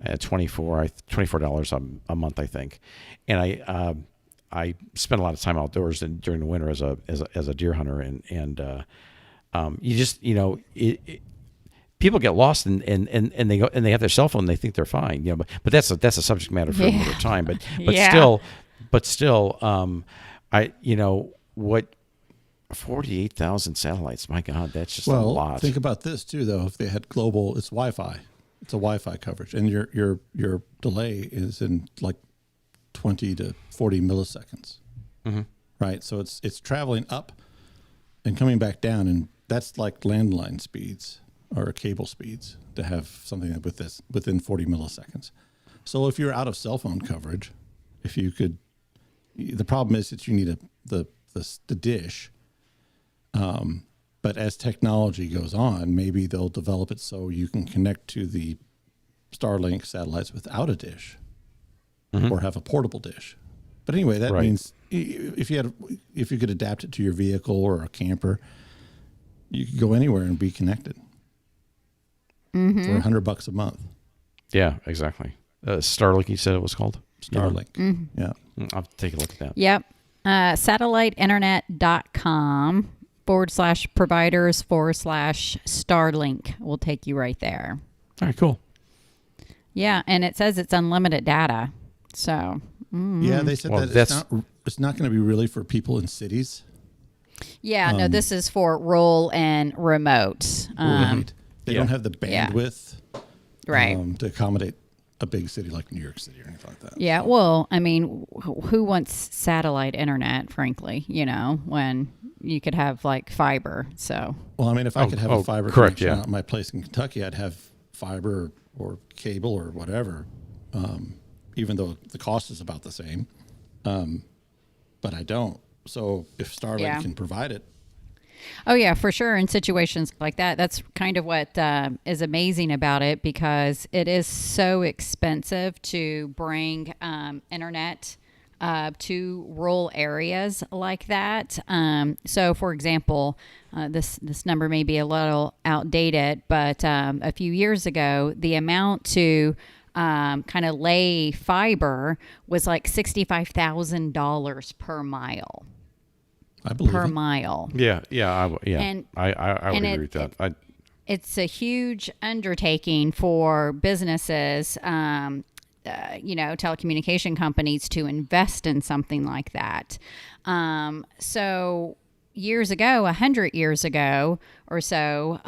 [SPEAKER 2] $24 a month, I think. And I spend a lot of time outdoors during the winter as a deer hunter, and you just people get lost and they go and they have their cell phone, and they think they're fine, but that's a subject matter for another time. But still, what 48,000 satellites? My God, that's just a lot.
[SPEAKER 1] Think about this too, though. If they had global, it's Wi-Fi. It's a Wi-Fi coverage, and your delay is in like 20 to 40 milliseconds, right? So it's traveling up and coming back down, and that's like landline speeds. or cable speeds to have something with this within 40 milliseconds. So if you're out of cell phone coverage, if you could, the problem is that you need the dish. But as technology goes on, maybe they'll develop it so you can connect to the Starlink satellites without a dish, or have a portable dish. But anyway, that means if you could adapt it to your vehicle or a camper, you could go anywhere and be connected for $100 a month.
[SPEAKER 2] Yeah, exactly. Starlink, you said it was called?
[SPEAKER 1] Starlink. Yeah.
[SPEAKER 2] I'll take a look at that.
[SPEAKER 3] Yep. Satelliteinternet.com/providers/Starlink will take you right there.
[SPEAKER 2] All right, cool.
[SPEAKER 3] Yeah, and it says it's unlimited data. So,
[SPEAKER 1] Yeah, they said that it's not going to be really for people in cities.
[SPEAKER 3] yeah, no, this is for rural and remote.
[SPEAKER 1] Right. They don't have the bandwidth
[SPEAKER 3] Right.
[SPEAKER 1] to accommodate a big city like New York City or anything like that.
[SPEAKER 3] Yeah, well, I mean, who wants satellite internet, frankly, when you could have like fiber, so.
[SPEAKER 1] Well, I mean, if I could have a fiber connection at my place in Kentucky, I'd have fiber or cable or whatever, even though the cost is about the same. But I don't. So if Starlink can provide it.
[SPEAKER 3] Oh, yeah, for sure. In situations like that, that's kind of what is amazing about it, because it is so expensive to bring internet to rural areas like that. So, for example, this number may be a little outdated, but a few years ago, the amount to kind of lay fiber was like $65,000 per mile.
[SPEAKER 1] I believe
[SPEAKER 3] per
[SPEAKER 1] it.
[SPEAKER 3] mile.
[SPEAKER 2] Yeah.
[SPEAKER 3] And
[SPEAKER 2] I would agree with that.
[SPEAKER 3] It's a huge undertaking for businesses, telecommunication companies, to invest in something like that. So years ago, 100 years ago or so,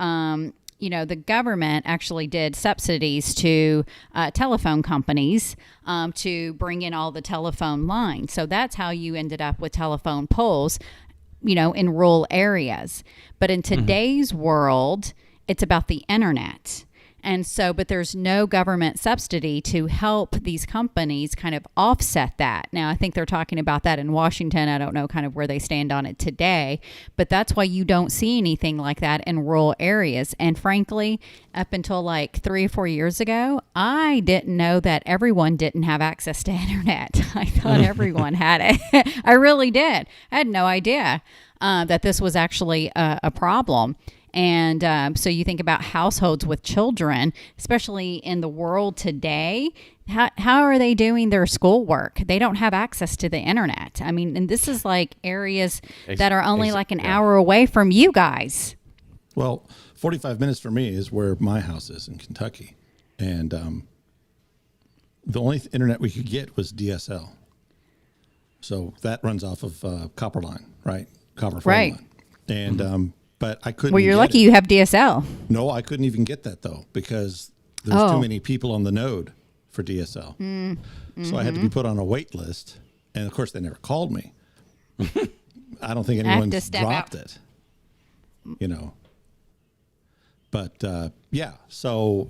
[SPEAKER 3] the government actually did subsidies to telephone companies to bring in all the telephone lines. So that's how you ended up with telephone poles, in rural areas. But in today's world, it's about the internet. And so, but there's no government subsidy to help these companies kind of offset that. Now, I think they're talking about that in Washington. I don't know kind of where they stand on it today, but that's why you don't see anything like that in rural areas. And frankly, up until like 3 or 4 years ago, I didn't know that everyone didn't have access to internet. I thought everyone had it. I really did. I had no idea that this was actually a problem. And so you think about households with children, especially in the world today, how are they doing their schoolwork? They don't have access to the internet. I mean, and this is like areas that are only like an hour away from you guys.
[SPEAKER 1] Well, 45 minutes for me is where my house is in Kentucky. And the only internet we could get was DSL. So that runs off of copper line, right? Copper phone line. And but I couldn't.
[SPEAKER 3] Well, you're lucky you have DSL.
[SPEAKER 1] No, I couldn't even get that though, because there's too many people on the node for DSL. So I had to be put on a wait list, and of course they never called me. I don't think anyone's dropped it. But so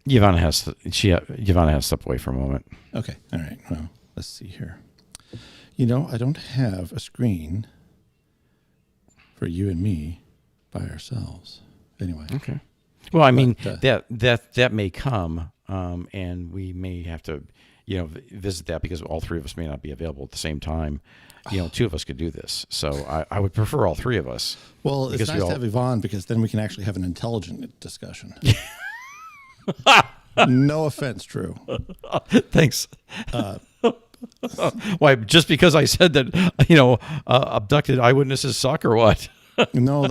[SPEAKER 2] Yvonne has to step away for a moment.
[SPEAKER 1] Okay, all right. Well, let's see here. I don't have a screen for you and me by ourselves. Anyway.
[SPEAKER 2] Okay. Well, I mean, that may come, and we may have to, visit that, because all three of us may not be available at the same time. Two of us could do this. So I would prefer all three of us.
[SPEAKER 1] Well, it's nice to have Yvonne, because then we can actually have an intelligent discussion. No offense, Drew.
[SPEAKER 2] Thanks. Why? Just because I said that, abducted eyewitnesses suck, or what?
[SPEAKER 1] No,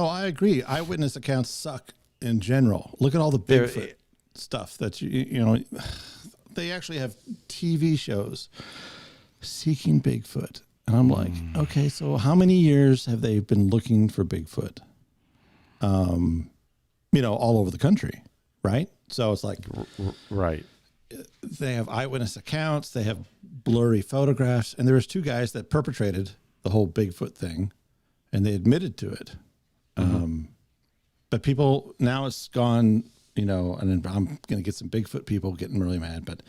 [SPEAKER 1] I agree. Eyewitness accounts suck in general. Look at all the Bigfoot stuff that they actually have TV shows seeking Bigfoot, and I'm like, okay, so how many years have they been looking for Bigfoot? All over the country, right? So it's like,
[SPEAKER 2] right.
[SPEAKER 1] They have eyewitness accounts. They have blurry photographs. And there was 2 guys that perpetrated the whole Bigfoot thing, and they admitted to it. but people now it's gone. And I'm going to get some Bigfoot people getting really mad, but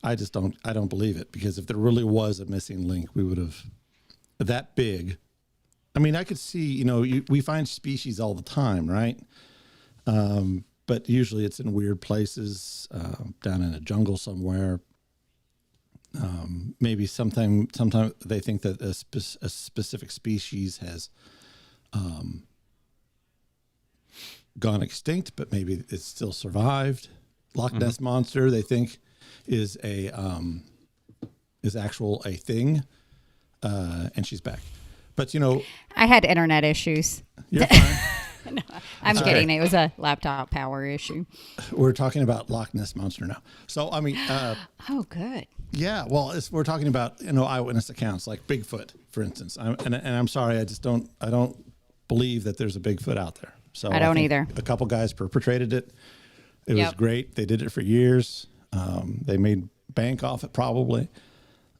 [SPEAKER 1] I don't believe it, because if there really was a missing link, we would have that big. I mean, I could see, we find species all the time, right? But usually it's in weird places, down in a jungle somewhere. Maybe sometime they think that a specific species has gone extinct, but maybe it's still survived. Loch Ness Monster, they think, is actual a thing, and she's back. But
[SPEAKER 3] I had internet issues.
[SPEAKER 1] You're fine.
[SPEAKER 3] No, I'm kidding. It was a laptop power issue.
[SPEAKER 1] We're talking about Loch Ness Monster now. So I mean,
[SPEAKER 3] oh, good.
[SPEAKER 1] yeah. Well, we're talking about eyewitness accounts like Bigfoot, for instance. I'm sorry, I don't believe that there's a Bigfoot out there. So
[SPEAKER 3] I don't
[SPEAKER 1] think
[SPEAKER 3] either.
[SPEAKER 1] A couple guys perpetrated it. It was great. They did it for years. They made bank off it probably.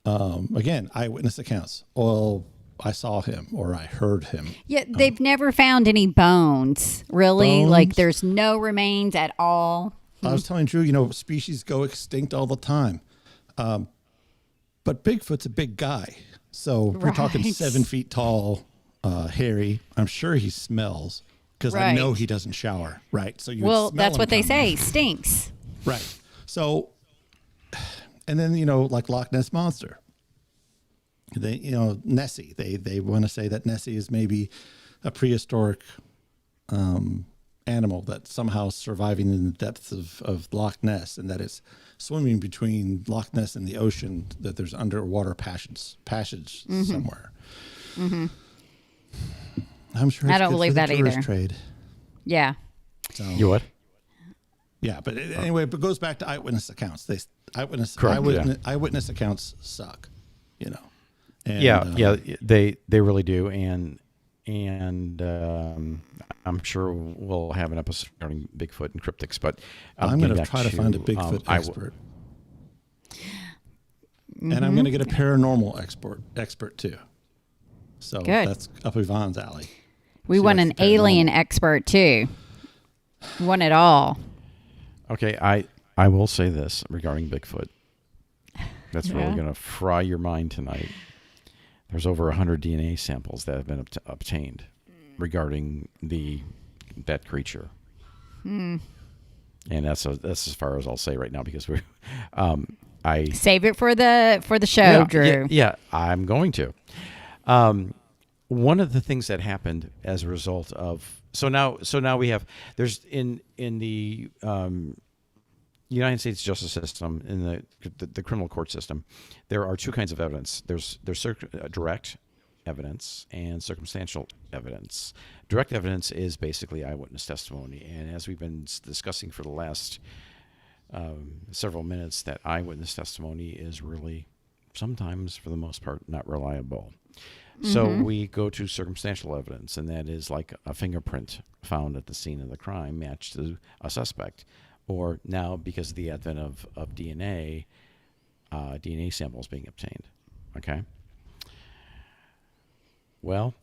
[SPEAKER 1] Again, eyewitness accounts. Well, I saw him or I heard him.
[SPEAKER 3] Yeah, they've never found any bones, really.
[SPEAKER 1] Bones?
[SPEAKER 3] Like there's no remains at all.
[SPEAKER 1] I was telling Drew, species go extinct all the time. But Bigfoot's a big guy. So we're talking 7 feet tall, hairy. I'm sure he smells, because I know he doesn't shower, right? So
[SPEAKER 3] that's what they say. Stinks.
[SPEAKER 1] Right. So, and then, like Loch Ness Monster. They, Nessie, they want to say that Nessie is maybe a prehistoric animal that's somehow surviving in the depths of Loch Ness, and that it's swimming between Loch Ness and the ocean, that there's underwater passage somewhere. Mm-hmm. I'm sure it's
[SPEAKER 3] I don't
[SPEAKER 1] good
[SPEAKER 3] believe
[SPEAKER 1] for the
[SPEAKER 3] that
[SPEAKER 1] tourist
[SPEAKER 3] either.
[SPEAKER 1] trade.
[SPEAKER 3] Yeah.
[SPEAKER 1] So,
[SPEAKER 2] You what?
[SPEAKER 1] yeah, but anyway, but it goes back to eyewitness accounts.
[SPEAKER 2] Correct,
[SPEAKER 1] eyewitness accounts suck, And,
[SPEAKER 2] yeah, they really do, and I'm sure we'll have an episode regarding Bigfoot and cryptics. But
[SPEAKER 1] I'm going to try to find a Bigfoot expert, and I'm going to get a paranormal expert too. So that's up Yvonne's alley.
[SPEAKER 3] We want an alien expert too. We want it all.
[SPEAKER 2] Okay, I will say this regarding Bigfoot. That's really going to fry your mind tonight. There's over 100 DNA samples that have been obtained regarding that creature. And that's as far as I'll say right now, because I
[SPEAKER 3] save it for the show, Drew.
[SPEAKER 2] Yeah, I'm going to. One of the things that happened as a result of so now we have there's in the United States justice system, in the criminal court system, there are two kinds of evidence. There's direct evidence and circumstantial evidence. Direct evidence is basically eyewitness testimony, and as we've been discussing for the last several minutes, that eyewitness testimony is really sometimes, for the most part, not reliable. So we go to circumstantial evidence, and that is like a fingerprint found at the scene of the crime matched to a suspect. Or now, because of the advent of DNA, DNA samples being obtained. Okay? Well,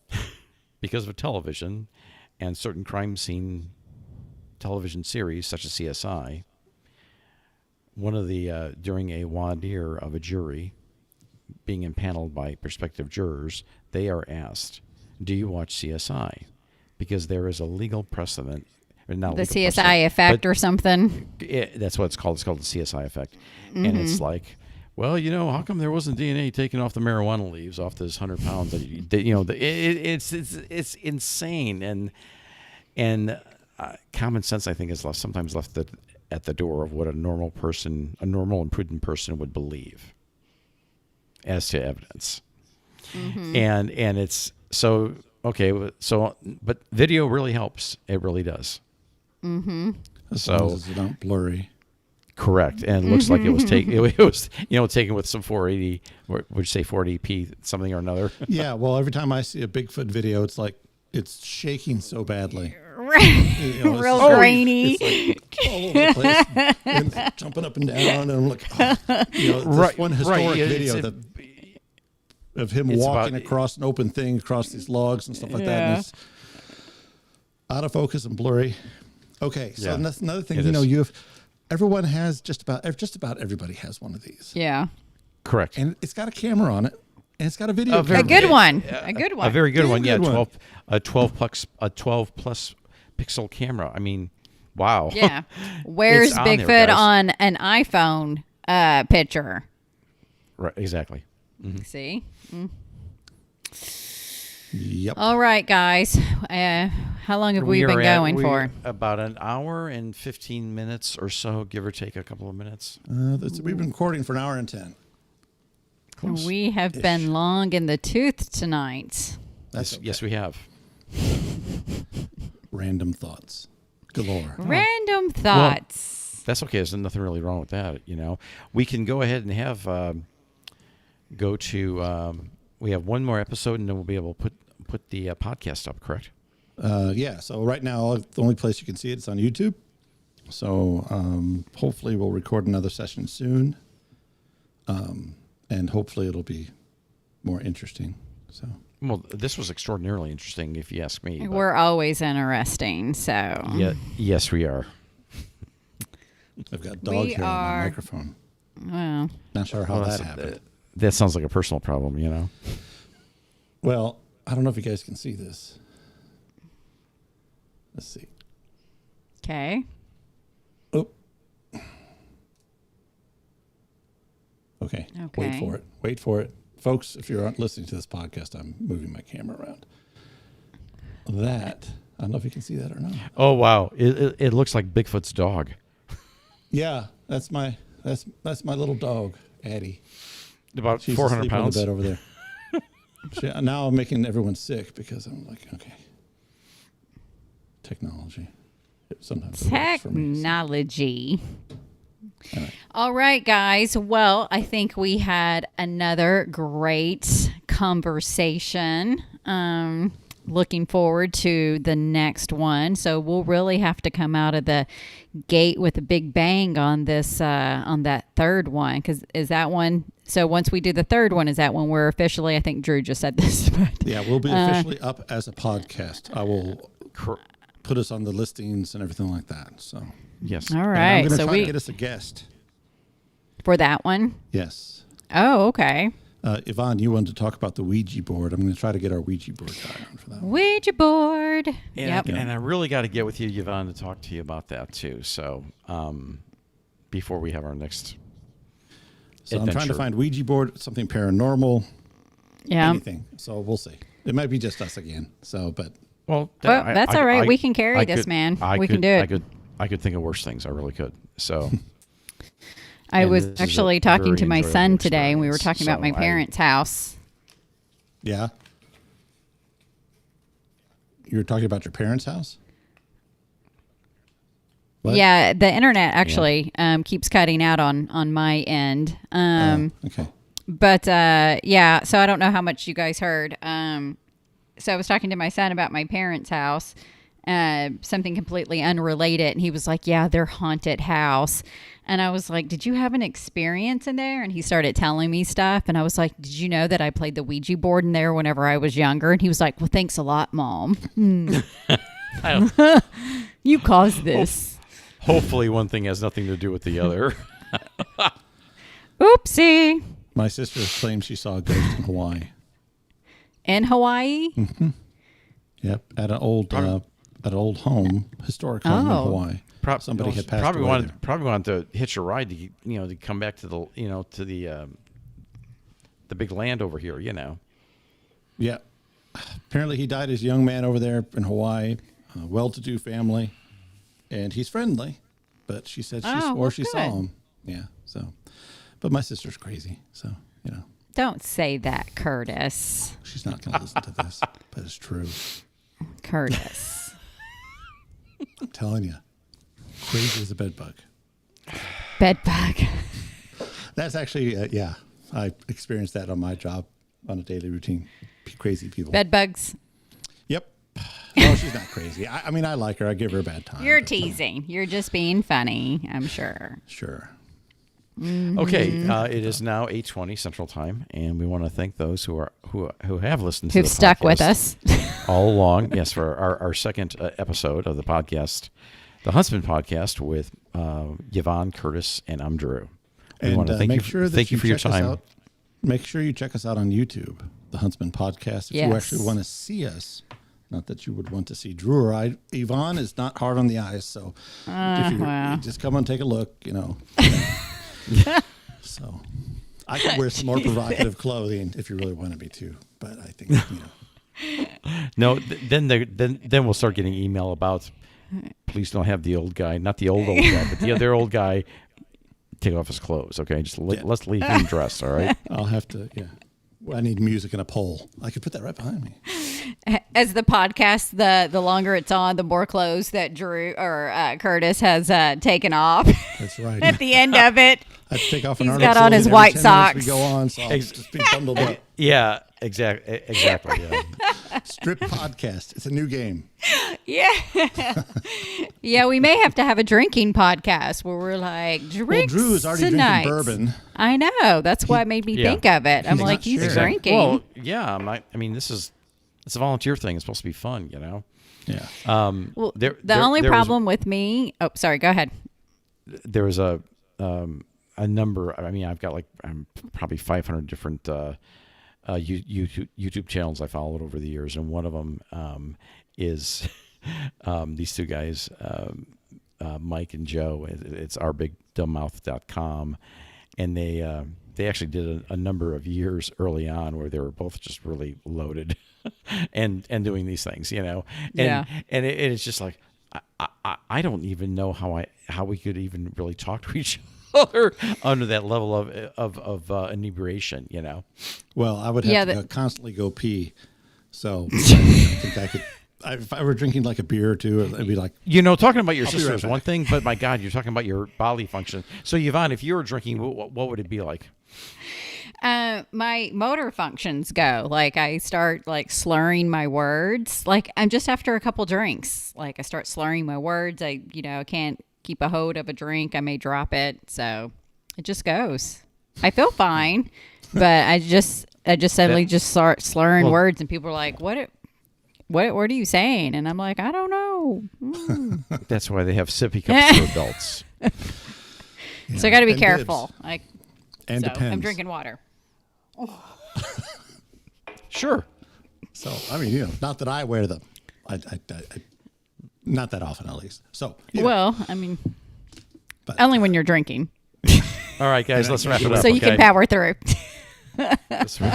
[SPEAKER 2] because of television and certain crime scene television series, such as CSI, one of the, during a voir dire of a jury being impaneled by prospective jurors, they are asked, do you watch CSI? Because there is a legal precedent. The
[SPEAKER 3] CSI effect or something.
[SPEAKER 2] That's what it's called. It's called the CSI effect. And it's like, well, how come there wasn't DNA taken off the marijuana leaves off this 100 pounds? It's insane. And common sense, I think, is sometimes left at the door of what a normal and prudent person would believe as to evidence. And it's so, okay. So, but video really helps. It really does.
[SPEAKER 1] As long as it's not blurry.
[SPEAKER 2] Correct, and it looks like it was taken. It was taken with some 480. Or would you say 480p something or another? Yeah.
[SPEAKER 1] Well, every time I see a Bigfoot video, it's like it's shaking so badly.
[SPEAKER 3] Right. Real grainy.
[SPEAKER 1] It's like all over the place, and jumping up and down, and I'm like, this one historic video of him walking across an open thing, across these logs and stuff like that. And Out of focus and blurry. Okay, so
[SPEAKER 2] Yeah,
[SPEAKER 1] that's another thing.
[SPEAKER 2] it
[SPEAKER 1] You know,
[SPEAKER 2] is.
[SPEAKER 1] everyone has just about everybody has one of these,
[SPEAKER 3] Yeah.
[SPEAKER 2] Correct.
[SPEAKER 1] and it's got a camera on it, and it's got a video.
[SPEAKER 2] A very
[SPEAKER 3] A
[SPEAKER 1] camera.
[SPEAKER 3] good one. A good one.
[SPEAKER 2] A very good
[SPEAKER 1] Damn
[SPEAKER 2] one. Yeah,
[SPEAKER 1] good one.
[SPEAKER 2] 12 plus pixel camera. I mean, wow.
[SPEAKER 3] Yeah. Where's
[SPEAKER 2] It's on there,
[SPEAKER 3] Bigfoot
[SPEAKER 2] guys.
[SPEAKER 3] on an iPhone picture?
[SPEAKER 2] Right. Exactly.
[SPEAKER 3] See?
[SPEAKER 1] Yep.
[SPEAKER 3] All right, guys. How long have we been going for?
[SPEAKER 2] About an hour and 15 minutes or so, give or take a couple of minutes.
[SPEAKER 1] We've been recording for an hour and 10. Close.
[SPEAKER 3] We have been long in the tooth tonight.
[SPEAKER 1] That's
[SPEAKER 2] Yes, we have.
[SPEAKER 1] random thoughts galore.
[SPEAKER 3] Random thoughts.
[SPEAKER 2] That's okay. There's nothing really wrong with that. You know, we can go ahead and have go to. We have one more episode, and then we'll be able to put the podcast up. Correct?
[SPEAKER 1] Yeah. So right now, the only place you can see it is on YouTube. So hopefully, we'll record another session soon, and hopefully, it'll be more interesting. So.
[SPEAKER 2] Well, this was extraordinarily interesting, if you ask me. but-
[SPEAKER 3] We're always interesting, so.
[SPEAKER 2] Yeah. Yes, we are.
[SPEAKER 1] I've got dog
[SPEAKER 3] We
[SPEAKER 1] hair on
[SPEAKER 3] are-
[SPEAKER 1] my microphone.
[SPEAKER 3] Well,
[SPEAKER 1] Not sure how
[SPEAKER 2] Well,
[SPEAKER 1] that
[SPEAKER 2] that's-
[SPEAKER 1] happened.
[SPEAKER 2] That sounds like a personal problem. You know.
[SPEAKER 1] Well, I don't know if you guys can see this. Let's see.
[SPEAKER 3] okay.
[SPEAKER 1] Oh. Okay. Wait
[SPEAKER 3] Okay.
[SPEAKER 1] for it. Wait for it. Folks, if you're listening to this podcast, I'm moving my camera around. That, I don't know if you can see that or not.
[SPEAKER 2] Oh wow! It looks like Bigfoot's dog.
[SPEAKER 1] Yeah, that's my little dog, Addie.
[SPEAKER 2] About
[SPEAKER 1] She's
[SPEAKER 2] 400
[SPEAKER 1] asleep
[SPEAKER 2] pounds.
[SPEAKER 1] on the bed over there. Now I'm making everyone sick because I'm like, okay. Technology. Sometimes it works for me.
[SPEAKER 3] Technology.
[SPEAKER 1] All right.
[SPEAKER 3] All right, guys. Well, I think we had another great conversation. Looking forward to the next one. So we'll really have to come out of the gate with a big bang on this, on that third one. Because is that one? So once we do the third one, is that when we're officially? I think Drew just said this. But
[SPEAKER 1] Yeah, we'll be officially up as a podcast. I will put us on the listings and everything like that. So.
[SPEAKER 2] Yes.
[SPEAKER 3] all
[SPEAKER 1] And I'm
[SPEAKER 3] right.
[SPEAKER 1] going to
[SPEAKER 3] So
[SPEAKER 1] try to
[SPEAKER 3] we
[SPEAKER 1] get us a guest.
[SPEAKER 3] for that one.
[SPEAKER 1] Yes.
[SPEAKER 3] Oh, okay.
[SPEAKER 1] Yvonne, you wanted to talk about the Ouija board. I'm going to try to get our Ouija board guy on for that one.
[SPEAKER 3] Ouija board.
[SPEAKER 2] And,
[SPEAKER 3] Yep.
[SPEAKER 2] and I really got to get with you, Yvonne, to talk to you about that too. So before we have our next
[SPEAKER 1] So I'm trying to
[SPEAKER 2] adventure.
[SPEAKER 1] find Ouija board, something paranormal,
[SPEAKER 3] Yeah.
[SPEAKER 1] anything. So we'll see. It might be just us again. So, but
[SPEAKER 2] Well,
[SPEAKER 3] Well, that's all right. We can carry this, man. We can do it.
[SPEAKER 2] I could think of worse things. I really could. So
[SPEAKER 3] I
[SPEAKER 2] And
[SPEAKER 3] was
[SPEAKER 2] this is a
[SPEAKER 3] actually talking
[SPEAKER 2] very
[SPEAKER 3] to my
[SPEAKER 2] enjoyable
[SPEAKER 3] son today, and we were
[SPEAKER 2] experience.
[SPEAKER 3] talking about my
[SPEAKER 2] So
[SPEAKER 3] parents' house.
[SPEAKER 1] yeah. You're talking about your parents' house? What?
[SPEAKER 3] Yeah, the internet actually keeps cutting out on my end.
[SPEAKER 1] Okay.
[SPEAKER 3] But yeah, so I don't know how much you guys heard. So I was talking to my son about my parents' house, something completely unrelated, and he was like, "Yeah, their haunted house." And I was like, "Did you have an experience in there?" And he started telling me stuff, and I was like, "Did you know that I played the Ouija board in there whenever I was younger?" And he was like, "Well, thanks a lot, Mom. You caused this."
[SPEAKER 2] hopefully one thing has nothing to do with the other.
[SPEAKER 3] Oopsie.
[SPEAKER 1] My sister claims she saw a ghost in Hawaii.
[SPEAKER 3] In Hawaii?
[SPEAKER 1] Yep. At an old home, historic home in
[SPEAKER 3] Oh.
[SPEAKER 1] Hawaii. Somebody had passed
[SPEAKER 2] probably
[SPEAKER 1] away there.
[SPEAKER 2] wanted to hitch a ride to to come back to the big land over here.
[SPEAKER 1] Yeah. Apparently he died as a young man over there in Hawaii, well-to-do family, and he's friendly, but she said she
[SPEAKER 3] Oh,
[SPEAKER 1] swore
[SPEAKER 3] well,
[SPEAKER 1] she saw
[SPEAKER 3] good.
[SPEAKER 1] him. Yeah, so. But my sister's crazy, so,
[SPEAKER 3] Don't say that, Curtis.
[SPEAKER 1] she's not going to listen to this, but it's true.
[SPEAKER 3] Curtis.
[SPEAKER 1] I'm telling you, crazy as a bedbug.
[SPEAKER 3] Bedbug.
[SPEAKER 1] That's actually, yeah, I experienced that on my job on a daily routine. Crazy people.
[SPEAKER 3] Bedbugs.
[SPEAKER 1] Yep. No, she's not crazy. I mean, I like her. I give her a bad time.
[SPEAKER 3] You're
[SPEAKER 1] but,
[SPEAKER 3] teasing. You're just being funny, I'm sure.
[SPEAKER 1] Sure.
[SPEAKER 2] Okay, it is now 8:20 Central Time, and we want to thank those who have listened to
[SPEAKER 3] Who've
[SPEAKER 2] the
[SPEAKER 3] stuck with
[SPEAKER 2] podcast
[SPEAKER 3] us.
[SPEAKER 2] all along. Yes, for our second episode of the podcast, the Huntsmen podcast with Yvonne, Curtis, and I'm Drew. We want to thank you for your time.
[SPEAKER 1] Make sure you check us out on YouTube, the Huntsman podcast. If you actually want to see us, not that you would want to see Drew or I. Yvonne is not hard on the eyes, so if you just come and take a look, So I could wear some more provocative clothing if you really wanted me to, but I think
[SPEAKER 2] No, then we'll start getting email about. Please don't have the old guy, not the old guy, but the other old guy take off his clothes. Okay, just let's leave him dressed. All right.
[SPEAKER 1] I'll have to. Yeah, I need music and a pole. I could put that right behind me.
[SPEAKER 3] As the podcast, the longer it's on, the more clothes that Drew or Curtis has taken off.
[SPEAKER 1] That's right.
[SPEAKER 3] At the end of it,
[SPEAKER 1] I have to take off an
[SPEAKER 3] he's
[SPEAKER 1] article
[SPEAKER 3] got on his
[SPEAKER 1] every
[SPEAKER 3] white
[SPEAKER 1] 10 minutes
[SPEAKER 3] socks.
[SPEAKER 1] We go on, so I'll just be bundled up.
[SPEAKER 2] Yeah, exactly. Yeah.
[SPEAKER 1] Strip podcast. It's a new game.
[SPEAKER 3] Yeah. Yeah, we may have to have a drinking podcast where we're like, drinks
[SPEAKER 1] Drew is already
[SPEAKER 3] tonight.
[SPEAKER 1] drinking bourbon.
[SPEAKER 3] I know. That's why it made me think of it. I'm
[SPEAKER 1] He's
[SPEAKER 3] like,
[SPEAKER 1] not
[SPEAKER 3] he's
[SPEAKER 1] sure.
[SPEAKER 3] drinking.
[SPEAKER 2] Well, yeah. I mean, it's a volunteer thing. It's supposed to be fun,
[SPEAKER 1] Yeah.
[SPEAKER 3] Well, the only problem with me. Oh, sorry. Go ahead.
[SPEAKER 2] There was a number. I mean, I've got probably 500 different YouTube channels I followed over the years, and one of them is these two guys, Mike and Joe. It's ourbigdumbmouth.com, and they actually did a number of years early on where they were both just really loaded and doing these things, and it's just like I don't even know how we could even really talk to each other under that level of inebriation,
[SPEAKER 1] Well, I would have to constantly go pee, so I think I could. If I were drinking like a beer or two, it'd be like
[SPEAKER 2] talking about your sister is
[SPEAKER 1] right
[SPEAKER 2] one
[SPEAKER 1] back.
[SPEAKER 2] thing, but my God, you're talking about your bodily function. So Yvonne, if you were drinking, what would it be like?
[SPEAKER 3] My motor functions go. Like I start slurring my words. Like I'm just after a couple drinks. Like I start slurring my words. I can't keep a hold of a drink. I may drop it. So it just goes. I feel fine, but I just suddenly just start slurring words, and people are like, "What are you saying?" And I'm like, "I don't know."
[SPEAKER 2] That's why they have sippy cups for adults.
[SPEAKER 3] So I got to be
[SPEAKER 1] And
[SPEAKER 3] careful.
[SPEAKER 1] bibs. And depends.
[SPEAKER 3] I'm drinking water.
[SPEAKER 2] Sure.
[SPEAKER 1] So I mean, not that I wear them. I not that often, at least. So
[SPEAKER 3] Well, I mean,
[SPEAKER 1] But-
[SPEAKER 3] only when you're drinking,
[SPEAKER 2] All right, guys, let's wrap it up.
[SPEAKER 3] so you can power through.
[SPEAKER 2] Let's go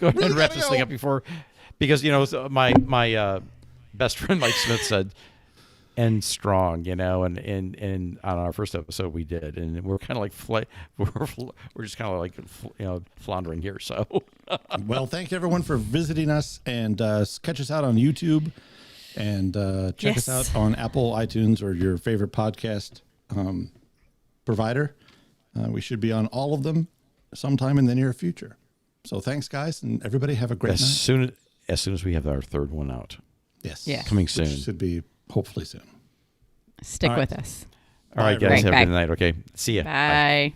[SPEAKER 2] ahead and wrap this thing up because my best friend Mike Smith said end strong, and on our first episode we did, and we're kind of like we're just kind of like floundering here. So
[SPEAKER 1] Well, thank you everyone for visiting us, and catch us out on YouTube, and check us out on Apple, iTunes, or your favorite podcast provider. We should be on all of them sometime in the near future. So thanks, guys, and everybody have a great night.
[SPEAKER 2] As soon as we have our third one out.
[SPEAKER 1] Yes.
[SPEAKER 3] Yeah.
[SPEAKER 2] Coming soon.
[SPEAKER 1] Which should be hopefully soon.
[SPEAKER 3] Stick
[SPEAKER 1] All right.
[SPEAKER 3] with us.
[SPEAKER 2] All right,
[SPEAKER 1] Bye,
[SPEAKER 2] guys,
[SPEAKER 3] everyone.
[SPEAKER 2] have a
[SPEAKER 3] Bye.
[SPEAKER 2] good night. Okay, see ya.
[SPEAKER 3] Bye.